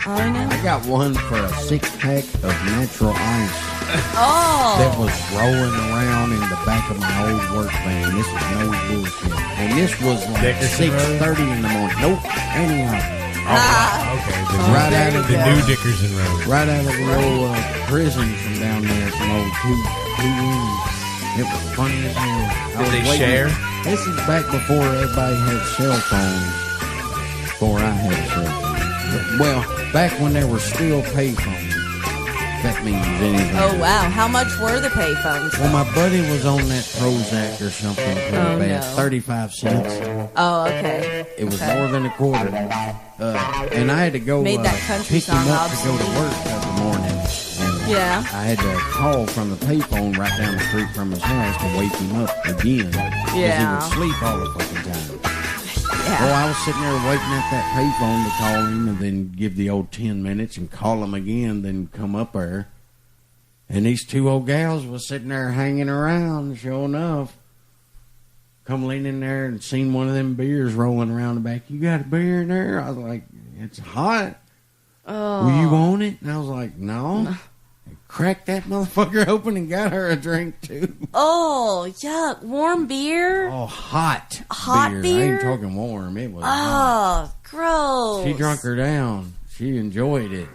Speaker 10: I got one for a 6-pack of natural ice.
Speaker 6: Oh.
Speaker 10: That was rolling around in the back of my old work van. This is no bullshit. And this was like 6:30 in the morning. Nope. Anyhow.
Speaker 5: Okay.
Speaker 10: Right out of
Speaker 5: the new Dickerson Road.
Speaker 10: Right out of the old prison from down there. Some old two rooms. It was funny as hell.
Speaker 5: Did they share?
Speaker 10: This is back before everybody had cell phones. Before I had a cell phone. Well, back when there were still payphones. That means anything.
Speaker 6: Oh, wow. How much were the payphones?
Speaker 10: Well, my buddy was on that Prozac or something for about 35 cents.
Speaker 6: Oh, okay.
Speaker 10: It was more than a quarter. And I had to go
Speaker 6: Made that country
Speaker 10: pick him
Speaker 6: song
Speaker 10: up to go to work every morning. And
Speaker 6: Yeah.
Speaker 10: I had to call from the payphone right down the street from his house to wake him up again. Because he would sleep all the fucking time.
Speaker 6: Yeah.
Speaker 10: Well, I was sitting there waiting at that payphone to call him and then give the old 10 minutes and call him again, then come up there. And these two old gals was sitting there hanging around, sure enough. Come leaning there and seen one of them beers rolling around the back. You got a beer in there? I was like, it's hot.
Speaker 6: Oh.
Speaker 10: Will you want it? And I was like, no. Cracked that motherfucker open and got her a drink, too.
Speaker 6: Oh, yuck. Warm beer?
Speaker 10: Oh, hot.
Speaker 6: Hot beer?
Speaker 10: I ain't talking warm. It was
Speaker 6: hot. Gross.
Speaker 10: She drunk her down. She enjoyed it.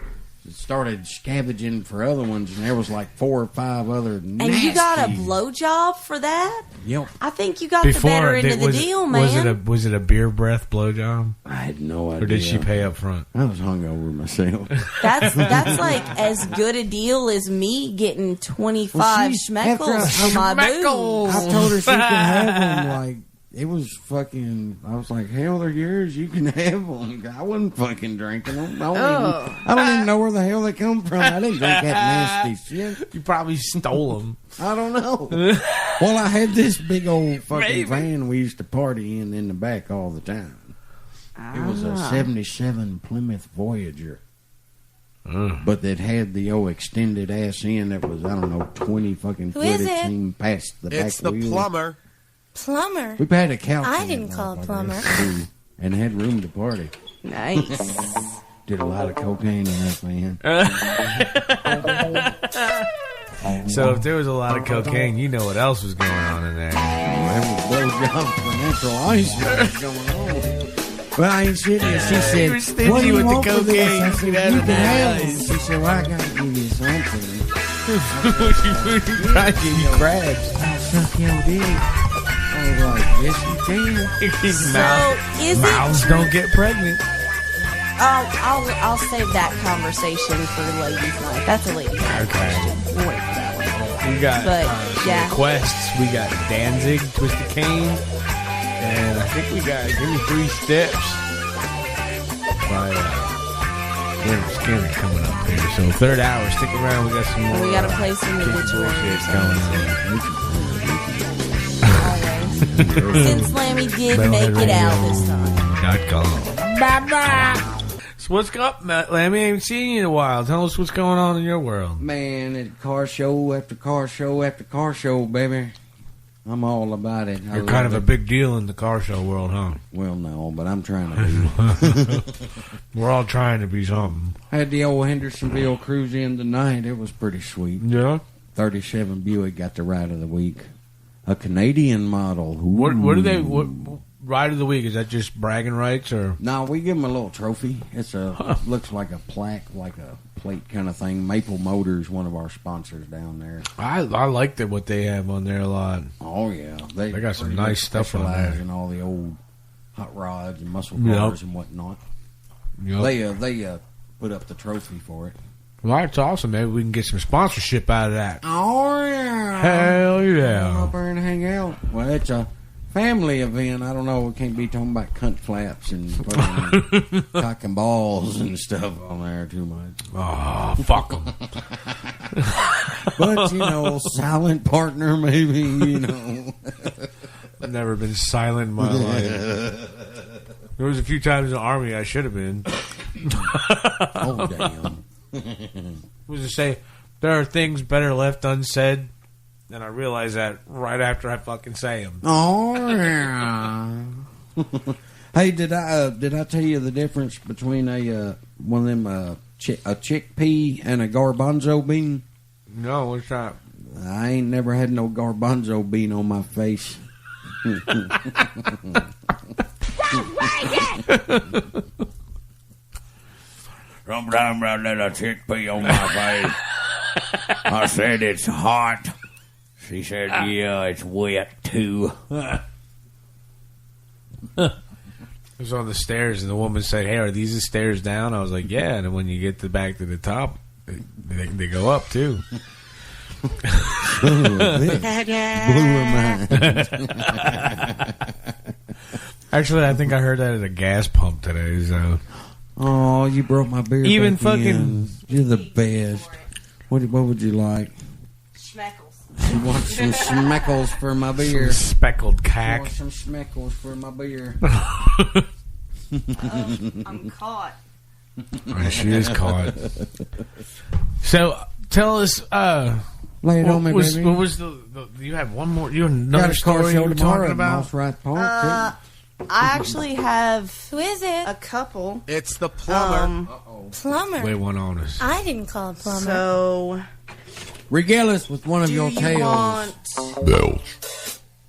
Speaker 10: Started scavenging for other ones, and there was like 4 or 5 other nasty.
Speaker 6: And you got a blowjob for that?
Speaker 10: Yep.
Speaker 6: I think you got the better end of the deal, man.
Speaker 5: Was it a beer breath blowjob?
Speaker 10: I had no idea.
Speaker 5: Or did she pay up front?
Speaker 10: I was hungover myself.
Speaker 6: That's like as good a deal as me getting 25 schmeckles for my booze.
Speaker 10: I told her she could have them. Like, it was fucking. I was like, hell, they're yours. You can have them. I wasn't fucking drinking them. I don't even know where the hell they come from. I didn't drink that nasty shit.
Speaker 5: You probably stole them.
Speaker 10: I don't know. Well, I had this big old fucking van we used to party in the back all the time. It was a 77 Plymouth Voyager. But that had the old extended ass end that was, I don't know, 20 fucking
Speaker 6: Who
Speaker 10: foot.
Speaker 6: is it?
Speaker 10: Seemed past the back
Speaker 12: It's the
Speaker 10: wheel.
Speaker 12: plumber.
Speaker 9: Plumber?
Speaker 10: We had a couch.
Speaker 9: I
Speaker 10: in
Speaker 9: didn't
Speaker 10: that
Speaker 9: call it
Speaker 10: motherfucker.
Speaker 9: plumber.
Speaker 10: And had room to party.
Speaker 6: Nice.
Speaker 10: Did a lot of cocaine in that van.
Speaker 5: So if there was a lot of cocaine, you know what else was going on in there.
Speaker 10: There was blowjobs for natural ice was going on. Well, I ain't shitting you. She said,
Speaker 5: You were stingy
Speaker 10: what do you
Speaker 5: with the
Speaker 10: want for this?
Speaker 5: cocaine.
Speaker 10: I said, you
Speaker 5: That's
Speaker 10: can have
Speaker 5: nice.
Speaker 10: it. She said, well, I gotta give you something.
Speaker 5: I give you crabs.
Speaker 10: I'll suck your dick. I was like, yes, you can.
Speaker 5: Mouths don't get pregnant.
Speaker 6: I'll save that conversation for ladies' night. That's a ladies' night question. We'll wait for that one.
Speaker 5: We got
Speaker 6: But, yeah.
Speaker 5: requests. We got Danzig, Twisted Cane, and I think we got Give Me 3 Steps by Skinner coming up here. So third hour, stick around. We got some more.
Speaker 6: We got to play some obituary
Speaker 5: going on.
Speaker 6: Since Lammy did make it out this time.
Speaker 5: .com. Bye-bye. So what's up, Lammy? I haven't seen you in a while. Tell us what's going on in your world.
Speaker 10: Man, it's car show after car show after car show, baby. I'm all about it.
Speaker 5: You're kind of a big deal in the car show world, huh?
Speaker 10: Well, no, but I'm trying to be.
Speaker 5: We're all trying to be something.
Speaker 10: I had the old Hendersonville cruise in tonight. It was pretty sweet.
Speaker 5: Yeah?
Speaker 10: 37 Buick got the ride of the week. A Canadian model.
Speaker 5: What do they... What ride of the week? Is that just bragging rights, or...?
Speaker 10: No, we give them a little trophy. It's looks like a plaque, like a plate kind of thing. Maple Motors, one of our sponsors down there.
Speaker 5: I like what they have on there a lot.
Speaker 10: Oh, yeah.
Speaker 5: They got some nice stuff on there.
Speaker 10: In all the old hot rods and muscle cars and whatnot.
Speaker 5: Yep.
Speaker 10: They put up the trophy for it.
Speaker 5: Well, that's awesome. Maybe we can get some sponsorship out of that.
Speaker 10: Oh, yeah.
Speaker 5: Hell
Speaker 10: Come
Speaker 5: yeah.
Speaker 10: up there and hang out. Well, it's a family event. I don't know. We can't be talking about cunt flaps and fucking cock and balls and stuff on there too much.
Speaker 5: Oh, fuck them.
Speaker 10: But, silent partner, maybe,
Speaker 5: I've never been silent in my life. There was a few times in the Army I should have been.
Speaker 10: Oh, damn.
Speaker 5: Was to say, there are things better left unsaid, and I realize that right after I fucking say them.
Speaker 10: Oh, yeah. Hey, did I tell you the difference between one of them a chickpea and a garbanzo bean?
Speaker 5: No, what's that?
Speaker 10: I ain't never had no garbanzo bean on my face.
Speaker 12: Sometimes I let a chickpea on my face. I said it's hot. She said, yeah, it's wet too.
Speaker 5: I was on the stairs and the woman said, hey, are these the stairs down? I was like, yeah. And then when you get back to the top, they go up too.
Speaker 10: Blew her mind.
Speaker 5: Actually, I think I heard that at a gas pump today. So,
Speaker 10: oh, you broke my beer.
Speaker 5: Even
Speaker 10: back
Speaker 5: fucking,
Speaker 10: in. You're the best. What would you like?
Speaker 6: Schmeckles.
Speaker 10: You want some schmeckles for my beer?
Speaker 5: Some speckled cack.
Speaker 10: You want some schmeckles for my beer?
Speaker 6: I'm caught.
Speaker 5: Oh, she is caught. So, tell us.
Speaker 10: Lay it on me, baby.
Speaker 5: What was the? You have one more. You have another
Speaker 10: got a car
Speaker 5: story
Speaker 10: show
Speaker 5: you were
Speaker 10: tomorrow
Speaker 5: talking
Speaker 10: at
Speaker 5: about?
Speaker 10: Moss Right Park.
Speaker 6: I actually have.
Speaker 9: Who is it?
Speaker 6: A couple.
Speaker 13: It's the plumber.
Speaker 9: Plumber.
Speaker 5: Wait one on us.
Speaker 9: I didn't call a plumber.
Speaker 6: So,
Speaker 10: Regale us with one of your tales.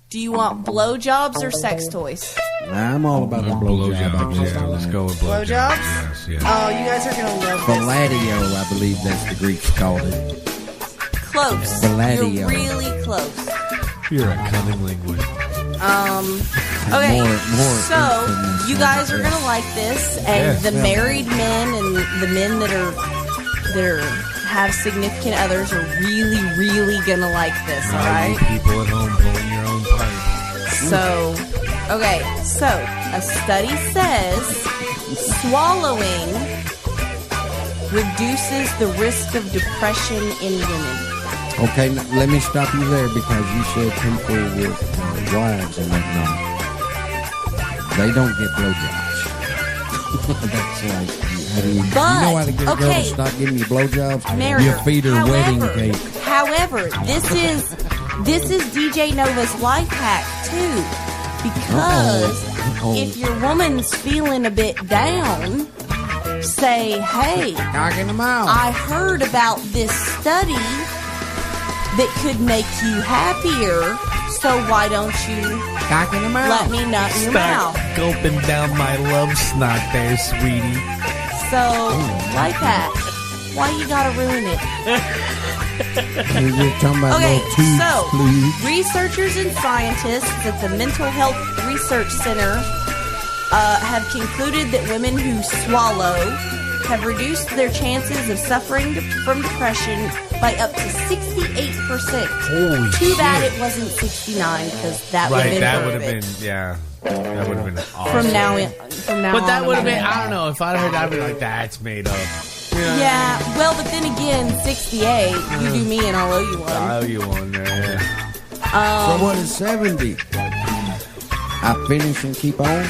Speaker 6: Do you want blowjobs or sex toys?
Speaker 10: I'm all about the blowjob.
Speaker 5: Yeah, let's go with blowjobs.
Speaker 6: Blowjobs?
Speaker 5: Yes.
Speaker 6: Oh, you guys are gonna love this.
Speaker 10: Palladio, I believe that's the Greeks called it.
Speaker 6: Close.
Speaker 10: Palladio.
Speaker 6: You're really close.
Speaker 5: You're a cunning linguist.
Speaker 6: Okay,
Speaker 10: More
Speaker 6: so
Speaker 10: infamous
Speaker 6: you guys are gonna like this, and the married men and the men that have significant others are really, really gonna like this. All right.
Speaker 5: People at home pulling your own pipe.
Speaker 6: So, okay, so a study says swallowing reduces the risk of depression in women.
Speaker 10: Okay, let me stop you there because you said people with wives and whatnot, they don't get blowjobs. That's like, how do you know how to get a girl to stop giving you blowjobs? You feed her wedding cake.
Speaker 6: However, this is DJ Nova's life hack too, because if your woman's feeling a bit down, say, hey,
Speaker 10: knocking them out.
Speaker 6: I heard about this study that could make you happier, so why don't you let me nut in your mouth?
Speaker 5: Gulping down my love snot there, sweetie.
Speaker 6: So, like that. Why you gotta ruin it?
Speaker 10: You're talking about
Speaker 6: Okay,
Speaker 10: little tubes,
Speaker 6: so
Speaker 10: please.
Speaker 6: researchers and scientists at the Mental Health Research Center have concluded that women who swallow have reduced their chances of suffering from depression by up to 68%.
Speaker 5: Holy
Speaker 6: Too bad
Speaker 5: shit.
Speaker 6: it wasn't 69 because that would have been
Speaker 5: that would have
Speaker 6: perfect.
Speaker 5: been, yeah. That would have been awesome.
Speaker 6: From now
Speaker 5: But that
Speaker 6: on,
Speaker 5: would have been, I don't know, if I'd heard that, I'd be like, that's made up.
Speaker 6: Yeah, well, but then again, 68, you do me and I'll owe you one.
Speaker 5: I owe you one there, yeah.
Speaker 10: So what is 70? I finish and keep on?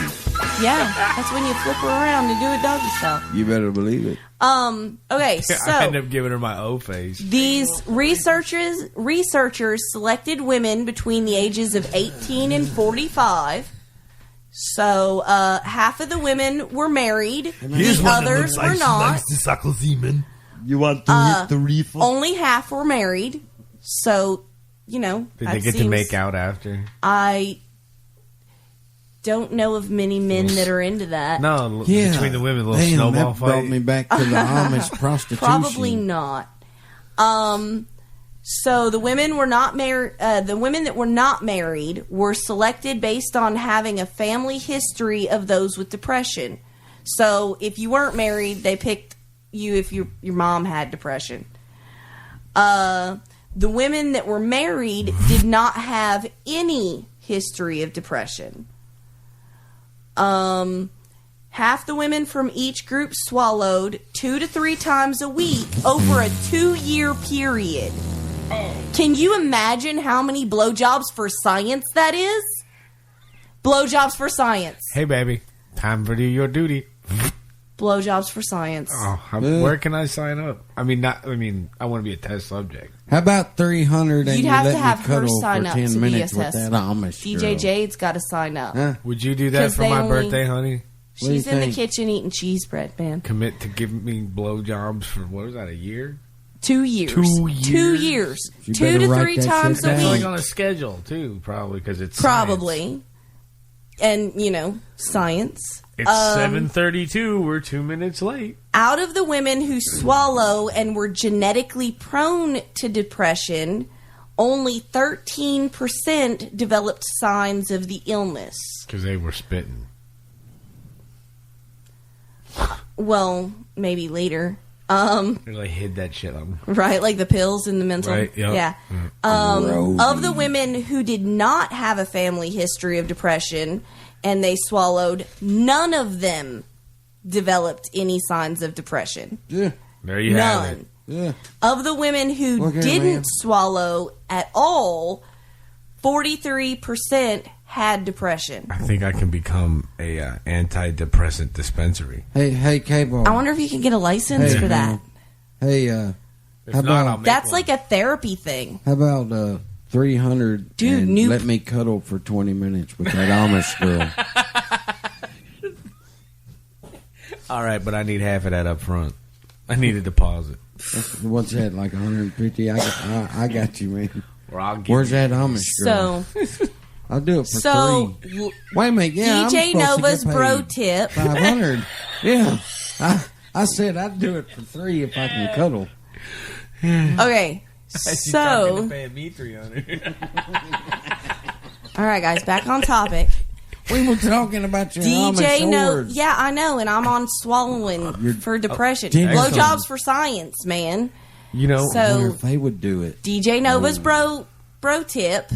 Speaker 6: Yeah, that's when you flip her around and do it doggy style.
Speaker 10: You better believe it.
Speaker 6: Okay,
Speaker 5: I
Speaker 6: so
Speaker 5: end up giving her my O face.
Speaker 6: these researchers selected women between the ages of 18 and 45. So, half of the women were married, the others were not.
Speaker 12: to suckle semen.
Speaker 10: You want to hit the reefer?
Speaker 6: Only half were married. So, you know,
Speaker 5: Did
Speaker 6: that
Speaker 5: they get to
Speaker 6: seems-
Speaker 5: make out after?
Speaker 6: I don't know of many men that are into that.
Speaker 5: No,
Speaker 10: Yeah.
Speaker 5: between the women, a little
Speaker 10: Damn,
Speaker 5: snowball
Speaker 10: that brought
Speaker 5: fight.
Speaker 10: me back to the Amish prostitution.
Speaker 6: Probably not. So the women were not married. The women that were not married were selected based on having a family history of those with depression. So if you weren't married, they picked you if your mom had depression. The women that were married did not have any history of depression. Half the women from each group swallowed 2 to 3 times a week over a 2-year period. Can you imagine how many blowjobs for science that is? Blowjobs for science.
Speaker 5: Hey, baby. Time for your duty.
Speaker 6: Blowjobs for science.
Speaker 5: Where can I sign up? I want to be a test subject.
Speaker 10: How about 300 and
Speaker 6: You'd
Speaker 10: you
Speaker 6: have
Speaker 10: let
Speaker 6: to have
Speaker 10: me
Speaker 6: her
Speaker 10: cuddle
Speaker 6: sign
Speaker 10: for
Speaker 6: up
Speaker 10: 10
Speaker 6: to be a
Speaker 10: minutes with
Speaker 6: test.
Speaker 10: that Amish
Speaker 6: DJ
Speaker 10: girl?
Speaker 6: Jade's got to sign up.
Speaker 10: Huh?
Speaker 5: Would you do that
Speaker 6: 'Cause
Speaker 5: for
Speaker 6: they
Speaker 5: my
Speaker 6: only-
Speaker 5: birthday, honey?
Speaker 10: What do you
Speaker 6: She's in the
Speaker 10: think?
Speaker 6: kitchen eating cheese bread, man.
Speaker 5: Commit to give me blowjobs for, what was that, a year?
Speaker 6: 2 years.
Speaker 5: 2 years.
Speaker 6: 2 years.
Speaker 10: You
Speaker 6: 2
Speaker 10: better
Speaker 6: to
Speaker 10: write
Speaker 6: 3
Speaker 10: that
Speaker 6: times
Speaker 10: shit
Speaker 6: a
Speaker 10: down.
Speaker 5: It's
Speaker 6: week.
Speaker 5: like on a schedule, too, probably, because it's
Speaker 6: Probably. And, science.
Speaker 5: It's 7:32. We're 2 minutes late.
Speaker 6: Out of the women who swallow and were genetically prone to depression, only 13% developed signs of the illness.
Speaker 5: Because they were spitting.
Speaker 6: Well, maybe later.
Speaker 5: They like hid that shit on.
Speaker 6: Right, like the pills and the mental.
Speaker 5: Right, yep.
Speaker 6: Yeah. Of the women who did not have a family history of depression and they swallowed, none of them developed any signs of depression.
Speaker 10: Yeah.
Speaker 5: There you have it.
Speaker 6: None.
Speaker 10: Yeah.
Speaker 6: Of the women who
Speaker 10: Look here,
Speaker 6: didn't
Speaker 10: ma'am.
Speaker 6: swallow at all, 43% had depression.
Speaker 5: I think I can become a antidepressant dispensary.
Speaker 10: Hey, Cable.
Speaker 6: I wonder if you can get a license
Speaker 10: Hey,
Speaker 6: for that.
Speaker 10: Hey,
Speaker 5: If
Speaker 10: how
Speaker 5: not, I'll
Speaker 10: about
Speaker 5: make
Speaker 6: That's
Speaker 5: one.
Speaker 6: like a therapy thing.
Speaker 10: 300
Speaker 6: Dude,
Speaker 10: and
Speaker 6: new-
Speaker 10: let me cuddle for 20 minutes with that Amish girl?
Speaker 5: All right, but I need half of that up front. I need a deposit.
Speaker 10: What's that, like 150? I got you, man.
Speaker 5: Or I'll give
Speaker 10: Where's
Speaker 5: you-
Speaker 10: that Amish girl?
Speaker 6: So,
Speaker 10: I'll do it for
Speaker 6: so
Speaker 10: 3. Wait a minute, yeah,
Speaker 6: DJ
Speaker 10: I'm supposed
Speaker 6: Nova's
Speaker 10: to get
Speaker 6: bro
Speaker 10: paid
Speaker 6: tip.
Speaker 10: 500. Yeah, I said I'd do it for 3 if I can cuddle.
Speaker 6: Okay, so
Speaker 5: paying me $300.
Speaker 6: all right, guys, back on topic.
Speaker 10: We were talking about your
Speaker 6: DJ
Speaker 10: Amish
Speaker 6: no,
Speaker 10: swords.
Speaker 6: yeah, I know, and I'm on swallowing for depression.
Speaker 10: damn.
Speaker 6: Blowjobs for science, man.
Speaker 5: You know,
Speaker 10: I wonder
Speaker 6: So
Speaker 10: if they would do it.
Speaker 6: DJ Nova's bro tip: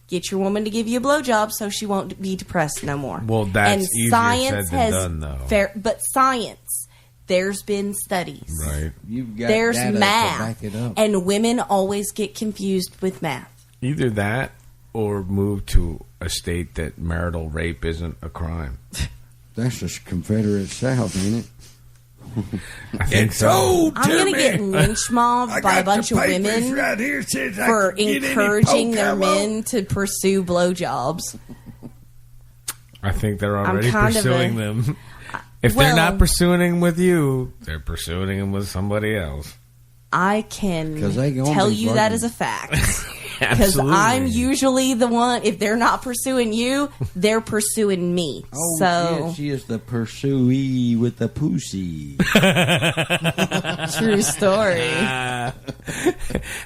Speaker 6: get your woman to give you a blowjob so she won't be depressed no more.
Speaker 5: Well, that's
Speaker 6: and
Speaker 5: easier
Speaker 6: science
Speaker 5: said than
Speaker 6: has
Speaker 5: done, though.
Speaker 6: but science. There's been studies.
Speaker 5: right.
Speaker 10: You've got
Speaker 6: There's
Speaker 10: data to
Speaker 6: math,
Speaker 10: back it up.
Speaker 6: and women always get confused with math.
Speaker 5: Either that or move to a state that marital rape isn't a crime.
Speaker 10: That's the Confederate South, ain't it?
Speaker 5: I think so.
Speaker 6: I'm gonna get lynch mobbed by a bunch of women for encouraging their men to pursue blowjobs.
Speaker 5: I think they're already
Speaker 6: kind of
Speaker 5: pursuing
Speaker 6: a-
Speaker 5: them. If
Speaker 6: well-
Speaker 5: they're not pursuing them with you, they're pursuing them with somebody else.
Speaker 6: I can
Speaker 10: 'Cause they gonna
Speaker 6: tell
Speaker 10: be
Speaker 6: you that
Speaker 10: fucking-
Speaker 6: as a fact. Because
Speaker 5: Absolutely.
Speaker 6: I'm usually the one, if they're not pursuing you, they're pursuing me.
Speaker 10: Oh,
Speaker 6: so,
Speaker 10: yeah, she is the pursuee with the pussy.
Speaker 6: true story.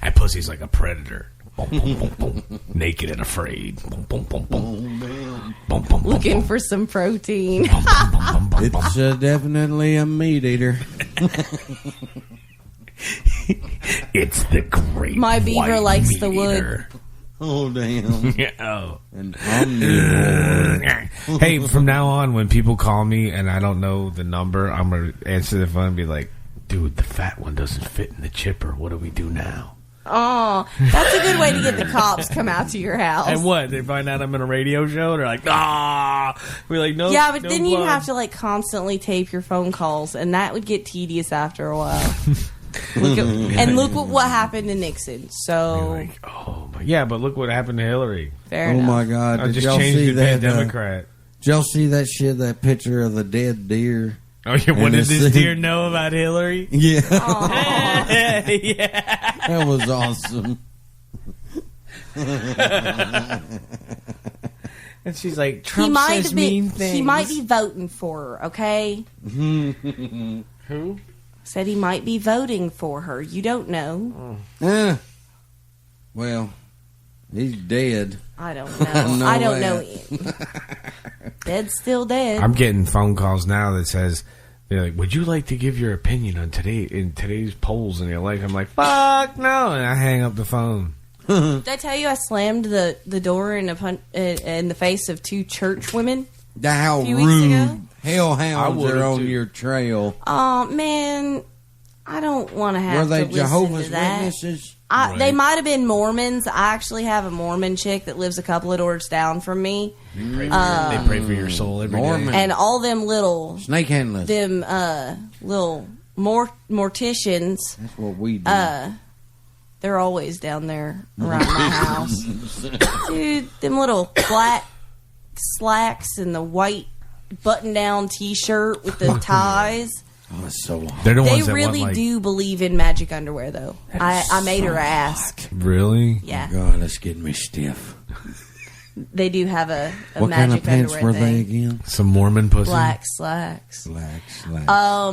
Speaker 5: That pussy's like a predator. Boom, boom, boom, boom. Naked and afraid. Boom, boom, boom, boom. Boom, boom, boom,
Speaker 6: Looking
Speaker 5: boom.
Speaker 6: for some protein.
Speaker 5: Boom, boom, boom, boom, boom.
Speaker 10: It's definitely a meat eater.
Speaker 5: It's the great
Speaker 6: My beaver
Speaker 5: white
Speaker 6: likes the
Speaker 5: meat
Speaker 6: wood.
Speaker 5: eater.
Speaker 10: Oh, damn.
Speaker 5: Yeah, oh.
Speaker 10: An omnivore.
Speaker 5: Hey, from now on, when people call me and I don't know the number, I'm going to answer the phone and be like, dude, the fat one doesn't fit in the chipper. What do we do now?
Speaker 6: Oh, that's a good way to get the cops come out to your house.
Speaker 5: And what? They find out I'm in a radio show? They're like, ah! We're like, no.
Speaker 6: Yeah, but
Speaker 5: no
Speaker 6: then you'd
Speaker 5: blood.
Speaker 6: have to like constantly tape your phone calls, and that would get tedious after a while. Look what happened to Nixon. So
Speaker 5: Like, oh, my. Yeah, but look what happened to Hillary.
Speaker 6: fair
Speaker 10: Oh,
Speaker 6: enough.
Speaker 10: my God.
Speaker 5: I
Speaker 10: Did
Speaker 5: just
Speaker 10: y'all
Speaker 5: changed
Speaker 10: see
Speaker 5: it to be a
Speaker 10: that?
Speaker 5: Democrat.
Speaker 10: Did y'all see that shit, that picture of the dead deer?
Speaker 5: Oh, yeah, what
Speaker 10: And
Speaker 5: did this
Speaker 10: it's-
Speaker 5: deer know about Hillary?
Speaker 10: Yeah.
Speaker 5: Yeah.
Speaker 10: That was awesome.
Speaker 5: And she's like, Trump
Speaker 6: He
Speaker 5: says mean things.
Speaker 6: He might be voting for her. Okay.
Speaker 5: Who?
Speaker 6: Said he might be voting for her. You don't know.
Speaker 10: Well, he's dead.
Speaker 6: I don't know.
Speaker 10: No
Speaker 6: I don't
Speaker 10: way.
Speaker 6: know. Dead's still dead.
Speaker 5: I'm getting phone calls now that says, they're like, would you like to give your opinion on today's polls in your life? I'm like, fuck no. And I hang up the phone.
Speaker 6: Did I tell you I slammed the door in the face of 2 church women?
Speaker 10: How
Speaker 6: a few weeks ago?
Speaker 10: rude. Hellhounds are on your trail.
Speaker 6: Oh, man. I don't want to have
Speaker 10: Were they
Speaker 6: to listen
Speaker 10: Jehovah's
Speaker 6: to that.
Speaker 10: Witnesses?
Speaker 6: They might have been Mormons. I actually have a Mormon chick that lives a couple of doors down from me.
Speaker 5: They pray for your soul every day.
Speaker 6: And all them little...
Speaker 10: Snake handlers.
Speaker 6: Them little morticians.
Speaker 10: That's what we do.
Speaker 6: They're always down there around my house. Dude, them little black slacks and the white button-down T-shirt with the ties.
Speaker 10: Oh, it's so long.
Speaker 5: They're the
Speaker 6: They
Speaker 5: ones that
Speaker 6: really
Speaker 5: want, like,
Speaker 6: do believe in magic underwear, though. I made her ask.
Speaker 5: Really?
Speaker 6: Yeah.
Speaker 10: Oh, God, that's getting me stiff.
Speaker 6: They do have a
Speaker 10: what kind
Speaker 6: magic
Speaker 10: of pants
Speaker 6: underwear
Speaker 10: were they
Speaker 6: thing.
Speaker 10: again?
Speaker 5: Some Mormon pussy?
Speaker 6: Black slacks.
Speaker 10: Black slacks.
Speaker 6: I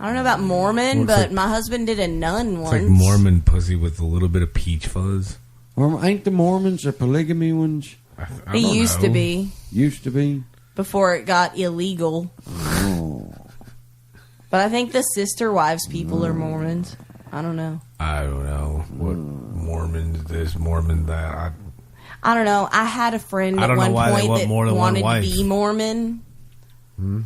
Speaker 6: don't know about Mormon,
Speaker 5: Looks
Speaker 6: but
Speaker 5: like-
Speaker 6: my husband did a nun
Speaker 5: It's
Speaker 6: once.
Speaker 5: like Mormon pussy with a little bit of peach fuzz.
Speaker 10: Well, ain't the Mormons the polygamy ones?
Speaker 5: I
Speaker 6: He
Speaker 5: don't
Speaker 6: used
Speaker 5: know.
Speaker 6: to be
Speaker 10: Used to be.
Speaker 6: before it got illegal.
Speaker 10: Oh.
Speaker 6: But I think the sister wives people are Mormons. I don't know.
Speaker 5: I don't know. What Mormon this, Mormon that.
Speaker 6: I don't know. I had a friend
Speaker 5: I
Speaker 6: at
Speaker 5: don't know
Speaker 6: one
Speaker 5: why they
Speaker 6: point
Speaker 5: want
Speaker 6: that
Speaker 5: more than one
Speaker 6: wanted to
Speaker 5: wife.
Speaker 6: be Mormon.
Speaker 5: Hmm?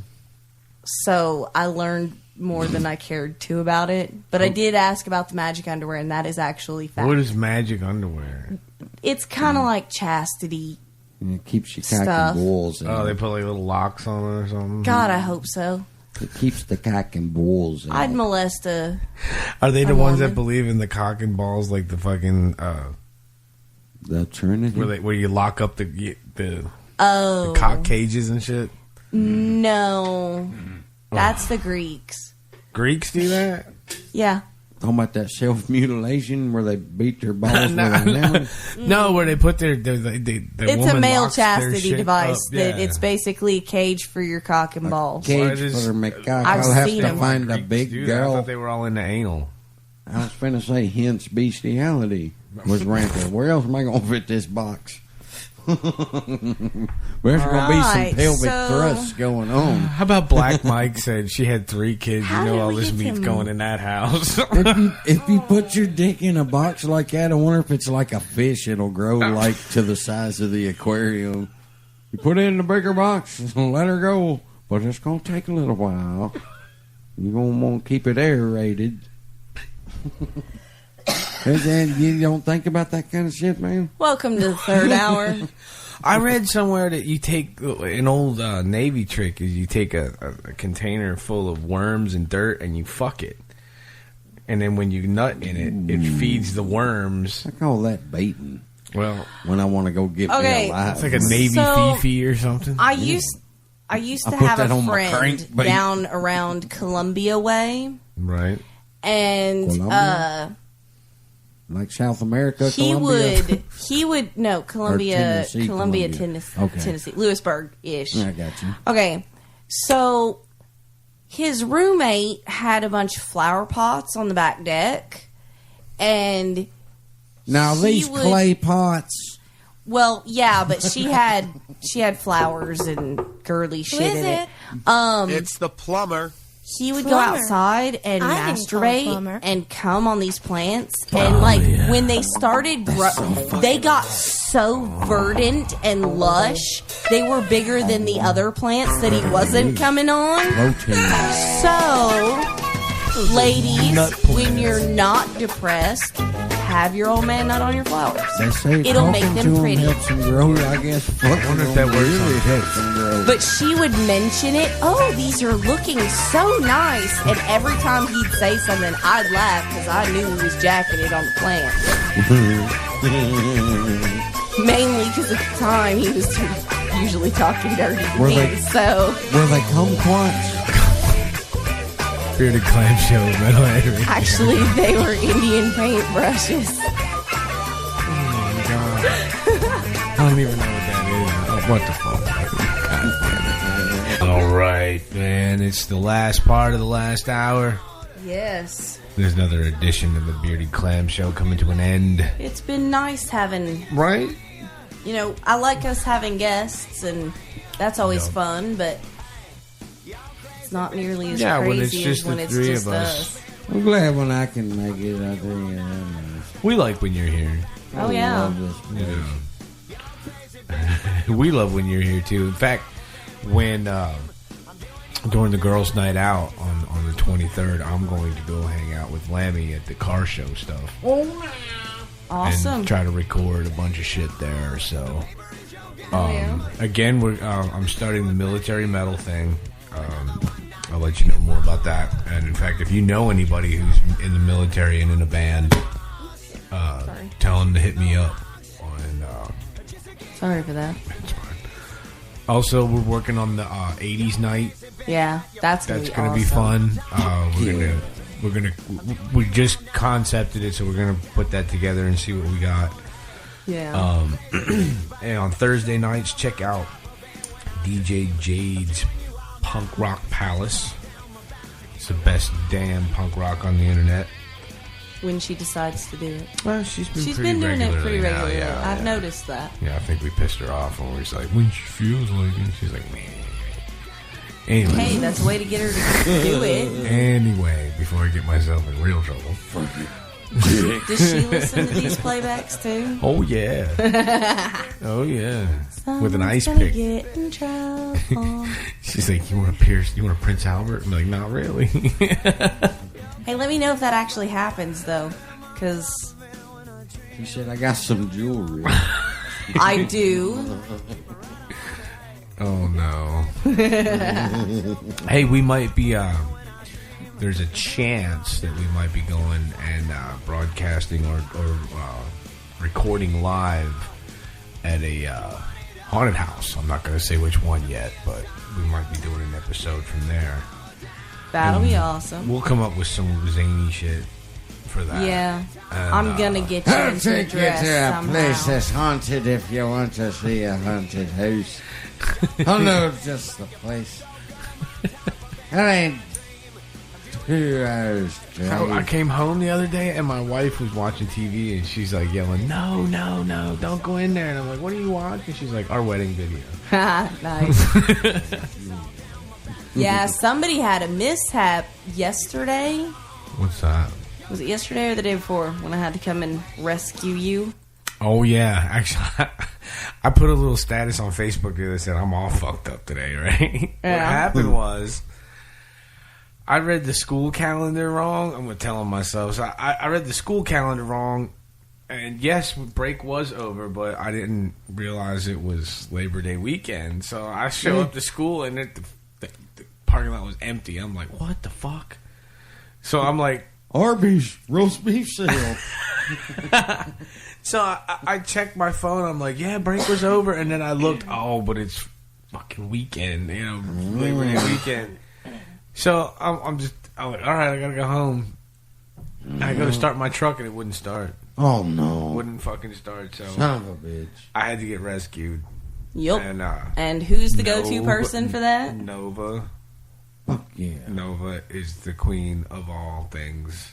Speaker 6: So I learned more than I cared to about it. But I did ask about the magic underwear, and that is actually fact.
Speaker 5: What is magic underwear?
Speaker 6: It's kind of like chastity.
Speaker 10: And it keeps your
Speaker 6: Stuff.
Speaker 10: cock and balls in.
Speaker 5: Oh, they put like little locks on it or something?
Speaker 6: God, I hope so.
Speaker 10: It keeps the cock and balls in.
Speaker 6: I'd molest a...
Speaker 5: Are they the
Speaker 6: a
Speaker 5: ones that
Speaker 6: Mormon.
Speaker 5: believe in the cock and balls, like the fucking
Speaker 10: the Trinity?
Speaker 5: where you lock up the
Speaker 6: Oh.
Speaker 5: cock cages and shit?
Speaker 6: No. That's the Greeks.
Speaker 5: Greeks do that?
Speaker 6: Yeah.
Speaker 10: Talking about that self-mutilation where they beat their balls
Speaker 5: no,
Speaker 10: with a nail?
Speaker 5: no, where they put their
Speaker 6: It's a
Speaker 5: woman
Speaker 6: male
Speaker 5: locks their
Speaker 6: chastity
Speaker 5: shit
Speaker 6: device
Speaker 5: up.
Speaker 6: that
Speaker 5: Yeah.
Speaker 6: it's basically a cage for your cock and balls.
Speaker 10: Cage
Speaker 5: does-
Speaker 10: for my cock.
Speaker 6: I've
Speaker 10: I'll have
Speaker 6: seen
Speaker 10: to
Speaker 6: 'em.
Speaker 10: find a
Speaker 5: Greeks
Speaker 10: big
Speaker 5: do that. I
Speaker 10: girl.
Speaker 5: thought they were all into anal.
Speaker 10: I was finna say, hence bestiality was rampant. Where else am I gonna fit this box? Where's gonna be some
Speaker 6: Right,
Speaker 10: pelvic
Speaker 6: so-
Speaker 10: thrusts going on?
Speaker 5: How about Black Mike said she had 3 kids?
Speaker 6: How
Speaker 5: you know
Speaker 6: did
Speaker 5: all
Speaker 6: we
Speaker 5: this
Speaker 6: get
Speaker 5: meat's
Speaker 6: him?
Speaker 5: going in that house.
Speaker 10: If you put your dick in a box like that, I wonder if it's like a fish. It'll grow like to the size of the aquarium. You put it in the bigger box, let her go, but it's gonna take a little while. You're gonna want to keep it aerated. And then you don't think about that kind of shit, man.
Speaker 6: Welcome to the third hour.
Speaker 5: I read somewhere that you take an old Navy trick is you take a container full of worms and dirt and you fuck it, and then when you nut in it, it feeds the worms.
Speaker 10: I call that baiting.
Speaker 5: Well,
Speaker 10: when I want to go get
Speaker 6: Okay.
Speaker 10: me a live
Speaker 5: it's like a Navy
Speaker 6: So,
Speaker 5: fifi or something.
Speaker 6: I used
Speaker 10: I
Speaker 6: to
Speaker 10: put
Speaker 6: have
Speaker 10: that
Speaker 6: a
Speaker 10: on my
Speaker 6: friend
Speaker 10: crankbait.
Speaker 6: down around Columbia Way,
Speaker 5: Right.
Speaker 6: and
Speaker 10: Columbia? Like South America,
Speaker 6: he
Speaker 10: Columbia.
Speaker 6: would no Columbia,
Speaker 10: Tennessee,
Speaker 6: Columbia,
Speaker 10: Columbia.
Speaker 6: Tennessee,
Speaker 10: Okay.
Speaker 6: Tennessee, Lewisburg ish.
Speaker 10: I got you.
Speaker 6: Okay, so his roommate had a bunch of flower pots on the back deck, and
Speaker 10: Now
Speaker 6: he
Speaker 10: these
Speaker 6: would-
Speaker 10: clay pots.
Speaker 6: Well, yeah, but she had flowers and girly shit
Speaker 9: is
Speaker 6: in
Speaker 9: it?
Speaker 6: it.
Speaker 13: It's the plumber.
Speaker 6: He would go
Speaker 9: Plumber.
Speaker 6: outside and
Speaker 9: I didn't call it plumber.
Speaker 6: masturbate and come on these plants. And when they started, they got so verdant and lush. They were bigger than the other plants that he wasn't coming on.
Speaker 10: Protein.
Speaker 6: So, ladies, when you're not depressed, have your old man nut on your flowers.
Speaker 10: They say
Speaker 6: It'll make
Speaker 10: talking
Speaker 6: them
Speaker 10: to 'em
Speaker 6: pretty.
Speaker 10: helps them grow. I guess. I
Speaker 5: wonder if that works
Speaker 10: really
Speaker 5: on
Speaker 10: helps them grow.
Speaker 6: But she would mention it. Oh, these are looking so nice. And every time he'd say something, I'd laugh because I knew he was jacking it on the plant. Mainly because at the time he was usually talking dirty to
Speaker 10: Were
Speaker 6: me.
Speaker 10: they-
Speaker 6: So
Speaker 10: Were they kumquats?
Speaker 5: Bearded Clam Show, Metalhead Radio.
Speaker 6: actually, they were Indian paintbrushes.
Speaker 5: Oh my god. I don't even know what that is. What the fuck? God damn it. All right, man. It's the last part of the last hour.
Speaker 6: Yes.
Speaker 5: There's another edition of the Bearded Clam Show coming to an end.
Speaker 6: It's been nice having,
Speaker 5: Right?
Speaker 6: you know, I like us having guests, and that's always
Speaker 5: Yeah.
Speaker 6: fun, but it's not nearly as
Speaker 5: Yeah,
Speaker 6: crazy
Speaker 5: when it's just
Speaker 6: as when
Speaker 5: the
Speaker 6: it's
Speaker 5: three
Speaker 6: just
Speaker 5: of us.
Speaker 6: us.
Speaker 10: I'm glad when I can make it out there.
Speaker 5: We like when you're here.
Speaker 6: Oh, yeah.
Speaker 10: Love this place.
Speaker 5: We love when you're here too. In fact, when during the girls' night out on the 23rd, I'm going to go hang out with Lammy at the car show stuff.
Speaker 6: Awesome.
Speaker 5: And try to record a bunch of shit there. So,
Speaker 6: yeah.
Speaker 5: again, I'm starting the military metal thing. I'll let you know more about that. And in fact, if you know anybody who's in the military and in a band, tell them to hit me up.
Speaker 6: Sorry for that.
Speaker 5: It's fine. Also, we're working on the 80s night.
Speaker 6: Yeah, that's gonna
Speaker 5: be
Speaker 6: awesome.
Speaker 5: fun. We just concepted it, so we're gonna put that together and see what we got.
Speaker 6: Yeah.
Speaker 5: And on Thursday nights, check out DJ Jade's Punk Rock Palace. It's the best damn punk rock on the internet.
Speaker 6: When she decides to do it.
Speaker 5: Well, she's been
Speaker 6: doing it pretty regularly.
Speaker 5: Yeah,
Speaker 6: I've noticed that.
Speaker 5: Yeah, I think we pissed her off when we was like, when she feels like it. She's like, man. Anyway.
Speaker 6: Hey, that's a way to get her to do it.
Speaker 5: Anyway, before I get myself in real trouble.
Speaker 6: Does she listen to these playbacks too?
Speaker 5: Oh, yeah. Oh, yeah.
Speaker 6: Someone's
Speaker 5: with an ice
Speaker 6: gonna
Speaker 5: pick.
Speaker 6: Get in trouble.
Speaker 5: She's like, you want a Prince Albert? I'm like, not really.
Speaker 6: Hey, let me know if that actually happens, though, because
Speaker 10: She said, I got some jewelry.
Speaker 6: I do.
Speaker 5: Oh, no. Hey, we might be... there's a chance that we might be going and broadcasting or recording live at a haunted house. I'm not going to say which one yet, but we might be doing an episode from there.
Speaker 6: That'll be awesome.
Speaker 5: We'll come up with some zany shit for that.
Speaker 6: Yeah.
Speaker 5: And,
Speaker 6: I'm going to get you
Speaker 10: I'll
Speaker 6: into a
Speaker 10: take you
Speaker 6: dress
Speaker 10: to a
Speaker 6: somehow.
Speaker 10: place that's haunted if you want to see a haunted house. Oh, no, just the place. That ain't 2 hours straight.
Speaker 5: I came home the other day and my wife was watching TV and she's like yelling, no, don't go in there. And I'm like, what are you watching? She's like, our wedding video.
Speaker 6: Nice. Yeah, somebody had a mishap yesterday.
Speaker 5: What's that?
Speaker 6: Was it yesterday or the day before when I had to come and rescue you?
Speaker 5: Oh, yeah. Actually, I put a little status on Facebook the other day that said, I'm all fucked up today, right?
Speaker 6: Yeah.
Speaker 5: What happened was, I read the school calendar wrong. I'm going to tell myself. So I read the school calendar wrong. And yes, break was over, but I didn't realize it was Labor Day weekend. So I show up to school and the parking lot was empty. I'm like, what the fuck? So I'm like,
Speaker 10: Arby's roast beef sale.
Speaker 5: So I checked my phone. I'm like, yeah, break was over. And then I looked, but it's fucking weekend, Labor Day weekend. So I'm like, all right, I gotta go home. I go to start my truck and it wouldn't start.
Speaker 10: Oh, no.
Speaker 5: Wouldn't fucking start. So
Speaker 10: son of a bitch.
Speaker 5: I had to get rescued.
Speaker 6: Yup.
Speaker 5: And,
Speaker 6: who's the go-to person for that?
Speaker 5: Nova.
Speaker 10: Fuck yeah.
Speaker 5: Nova is the queen of all things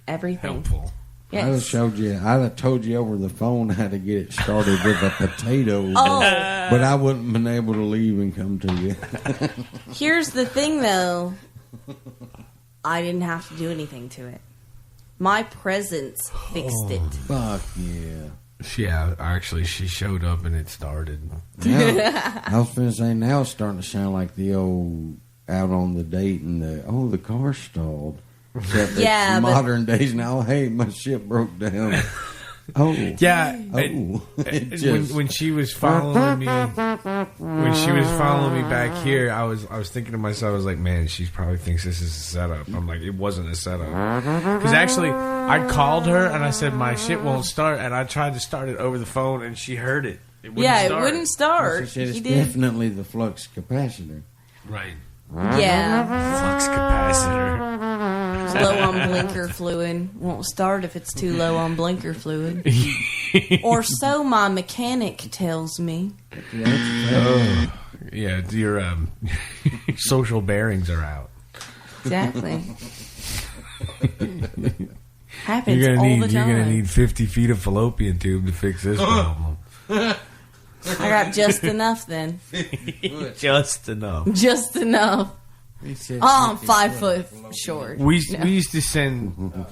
Speaker 6: Everything.
Speaker 5: helpful.
Speaker 10: Yes. I'd have told you over the phone how to get it started with a potato, but I wouldn't have been able to leave and come to you.
Speaker 6: Here's the thing, though. I didn't have to do anything to it. My presence fixed it.
Speaker 10: Fuck yeah.
Speaker 5: Yeah, actually, she showed up and it started.
Speaker 10: Now, I was going to say, now it's starting to sound like the old out on the date and the car stalled. Except
Speaker 6: Yeah,
Speaker 10: it's
Speaker 6: but-
Speaker 10: modern days now. Hey, my ship broke down. Oh,
Speaker 5: Yeah,
Speaker 10: just-
Speaker 5: when she was following me, back here, I was thinking to myself, I was like, man, she probably thinks this is a setup. I'm like, it wasn't a setup, because actually, I called her and I said my shit won't start, and I tried to start it over the phone, and she heard it. It wouldn't start.
Speaker 6: It wouldn't start.
Speaker 10: She said it's
Speaker 6: He did.
Speaker 10: definitely the flux capacitor.
Speaker 5: Right.
Speaker 6: Yeah.
Speaker 5: Flux capacitor.
Speaker 6: Low on blinker fluid. Won't start if it's too low on blinker fluid. Or so my mechanic tells me.
Speaker 5: Yeah, your social bearings are out.
Speaker 6: Exactly. Happens
Speaker 5: You're
Speaker 6: all the
Speaker 5: You're
Speaker 6: time.
Speaker 5: gonna need 50 feet of fallopian tube to fix this problem.
Speaker 6: I got just enough then.
Speaker 5: Just enough.
Speaker 6: Just enough. I'm 5 foot short.
Speaker 5: We used to send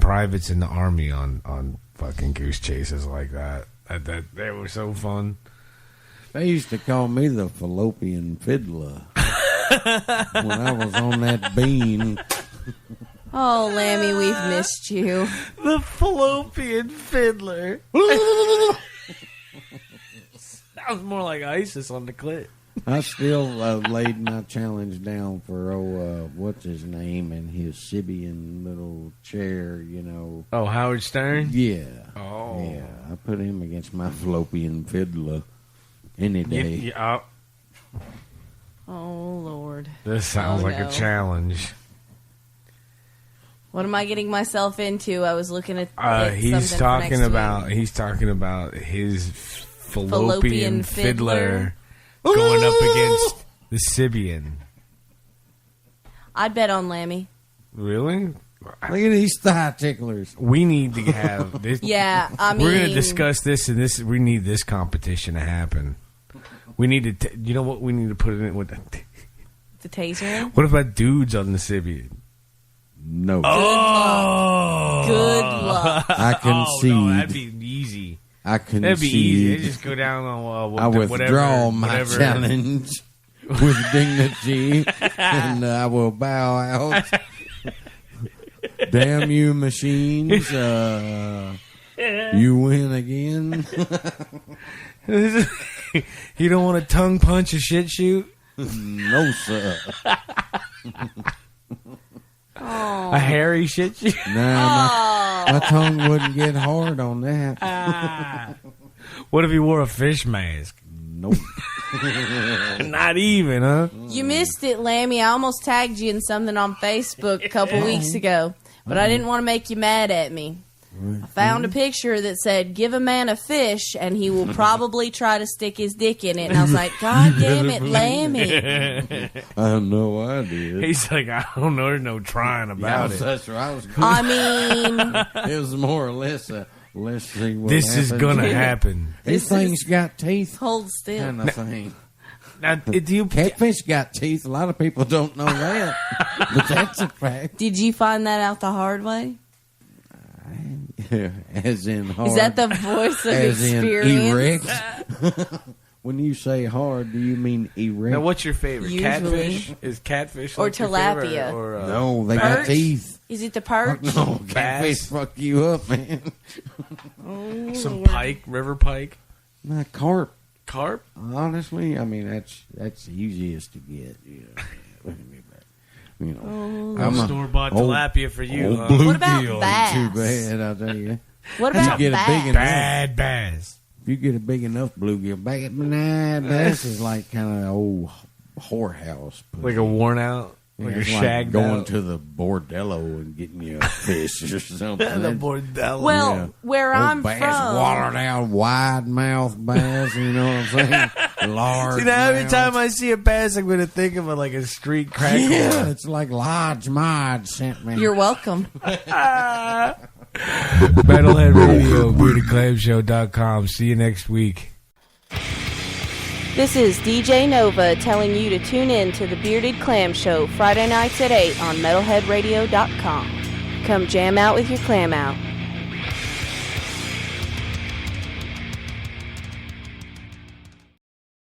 Speaker 5: privates in the army on fucking goose chases like that. They were so fun.
Speaker 10: They used to call me the fallopian fiddler when I was on that bean.
Speaker 6: Oh, Lammy, we've missed you.
Speaker 5: The fallopian fiddler. Sounds more like ISIS on the clit.
Speaker 10: I still laid my challenge down for what's his name and his Sibian little chair, you know.
Speaker 5: Oh, Howard Stern?
Speaker 10: Yeah.
Speaker 5: Oh.
Speaker 10: Yeah, I put him against my fallopian fiddler any day.
Speaker 5: Yeah.
Speaker 6: Oh, Lord.
Speaker 5: This sounds like a challenge.
Speaker 6: What am I getting myself into? I was looking at
Speaker 5: he's talking about his fallopian fiddler going up against the Sibian.
Speaker 6: I'd bet on Lammy.
Speaker 5: Really?
Speaker 10: Look at these thigh ticklers.
Speaker 5: We need to have this.
Speaker 6: Yeah, I mean,
Speaker 5: we're going to discuss this, and we need this competition to happen. We need to. You know what? We need to put it in with
Speaker 6: the taser.
Speaker 5: What about dudes on the Sibian?
Speaker 10: No.
Speaker 6: Good luck.
Speaker 10: I concede.
Speaker 5: No, that'd be easy.
Speaker 10: I concede.
Speaker 5: That'd be easy. They just go down on
Speaker 10: I withdraw my challenge with dignity, and I will bow out. Damn you, machines! You win again.
Speaker 5: You don't want to tongue punch a shit shoot?
Speaker 10: No, sir.
Speaker 6: Oh.
Speaker 5: A hairy shit shoot?
Speaker 10: Nah, my tongue wouldn't get hard on that.
Speaker 5: What if he wore a fish mask?
Speaker 10: Nope.
Speaker 5: Not even, huh?
Speaker 6: You missed it, Lammy. I almost tagged you in something on Facebook a couple weeks ago, but I didn't want to make you mad at me. I found a picture that said, "Give a man a fish, and he will probably try to stick his dick in it." And I was like, "God damn it, Lammy!"
Speaker 10: I know I did.
Speaker 5: He's like, I don't know. There's no trying about it.
Speaker 10: That's right.
Speaker 6: I mean,
Speaker 10: it was more or less a let's see what
Speaker 5: this
Speaker 10: happens.
Speaker 5: is gonna happen.
Speaker 10: These things got teeth.
Speaker 6: Hold still.
Speaker 10: Kind of thing.
Speaker 5: Now,
Speaker 10: Catfish got teeth. A lot of people don't know that, but that's a fact.
Speaker 6: Did you find that out the hard way?
Speaker 10: As in hard.
Speaker 6: Is that the voice of
Speaker 10: as
Speaker 6: experience?
Speaker 10: In erect? When you say hard, do you mean erect?
Speaker 5: Now, what's your favorite?
Speaker 6: Usually.
Speaker 5: Catfish? Is catfish
Speaker 6: Or
Speaker 5: like your
Speaker 6: tilapia?
Speaker 5: favorite, or,
Speaker 10: No, they
Speaker 6: perch?
Speaker 10: got teeth.
Speaker 6: Is it the perch?
Speaker 10: No, catfish fuck you up, man.
Speaker 5: Some pike, river pike?
Speaker 10: Nah, carp.
Speaker 5: Carp?
Speaker 10: Honestly, I mean that's the easiest to get. You know, I'm a
Speaker 5: store-bought tilapia for you.
Speaker 10: Old bluegill
Speaker 6: What about
Speaker 10: ain't
Speaker 6: bass?
Speaker 10: too bad, I'll tell you.
Speaker 6: What
Speaker 10: If
Speaker 6: about
Speaker 10: you get
Speaker 6: bass?
Speaker 10: a big enough,
Speaker 5: Bad bass.
Speaker 10: if you get a big enough bluegill, bass is like kind of old whorehouse. pussy.
Speaker 5: Like a worn out, like a
Speaker 10: It's
Speaker 5: shagged
Speaker 10: going
Speaker 5: out.
Speaker 10: to the bordello and getting you a fish or something.
Speaker 5: The bordello.
Speaker 6: Well, where
Speaker 10: Old
Speaker 6: I'm
Speaker 10: bass,
Speaker 6: from,
Speaker 10: watered out, wide mouth bass. You know what I'm saying? Large.
Speaker 5: See, now every
Speaker 10: mouth.
Speaker 5: time I see a bass, I'm going to think of it like a street crack
Speaker 10: Yeah,
Speaker 5: whore.
Speaker 10: it's like Lodge Mod sent me.
Speaker 6: you're welcome.
Speaker 5: Metalhead Radio, BeardedClamShow.com. See you next week.
Speaker 6: This is DJ Nova telling you to tune in to the Bearded Clam Show Friday nights at 8 on MetalheadRadio.com. Come jam out with your clam out.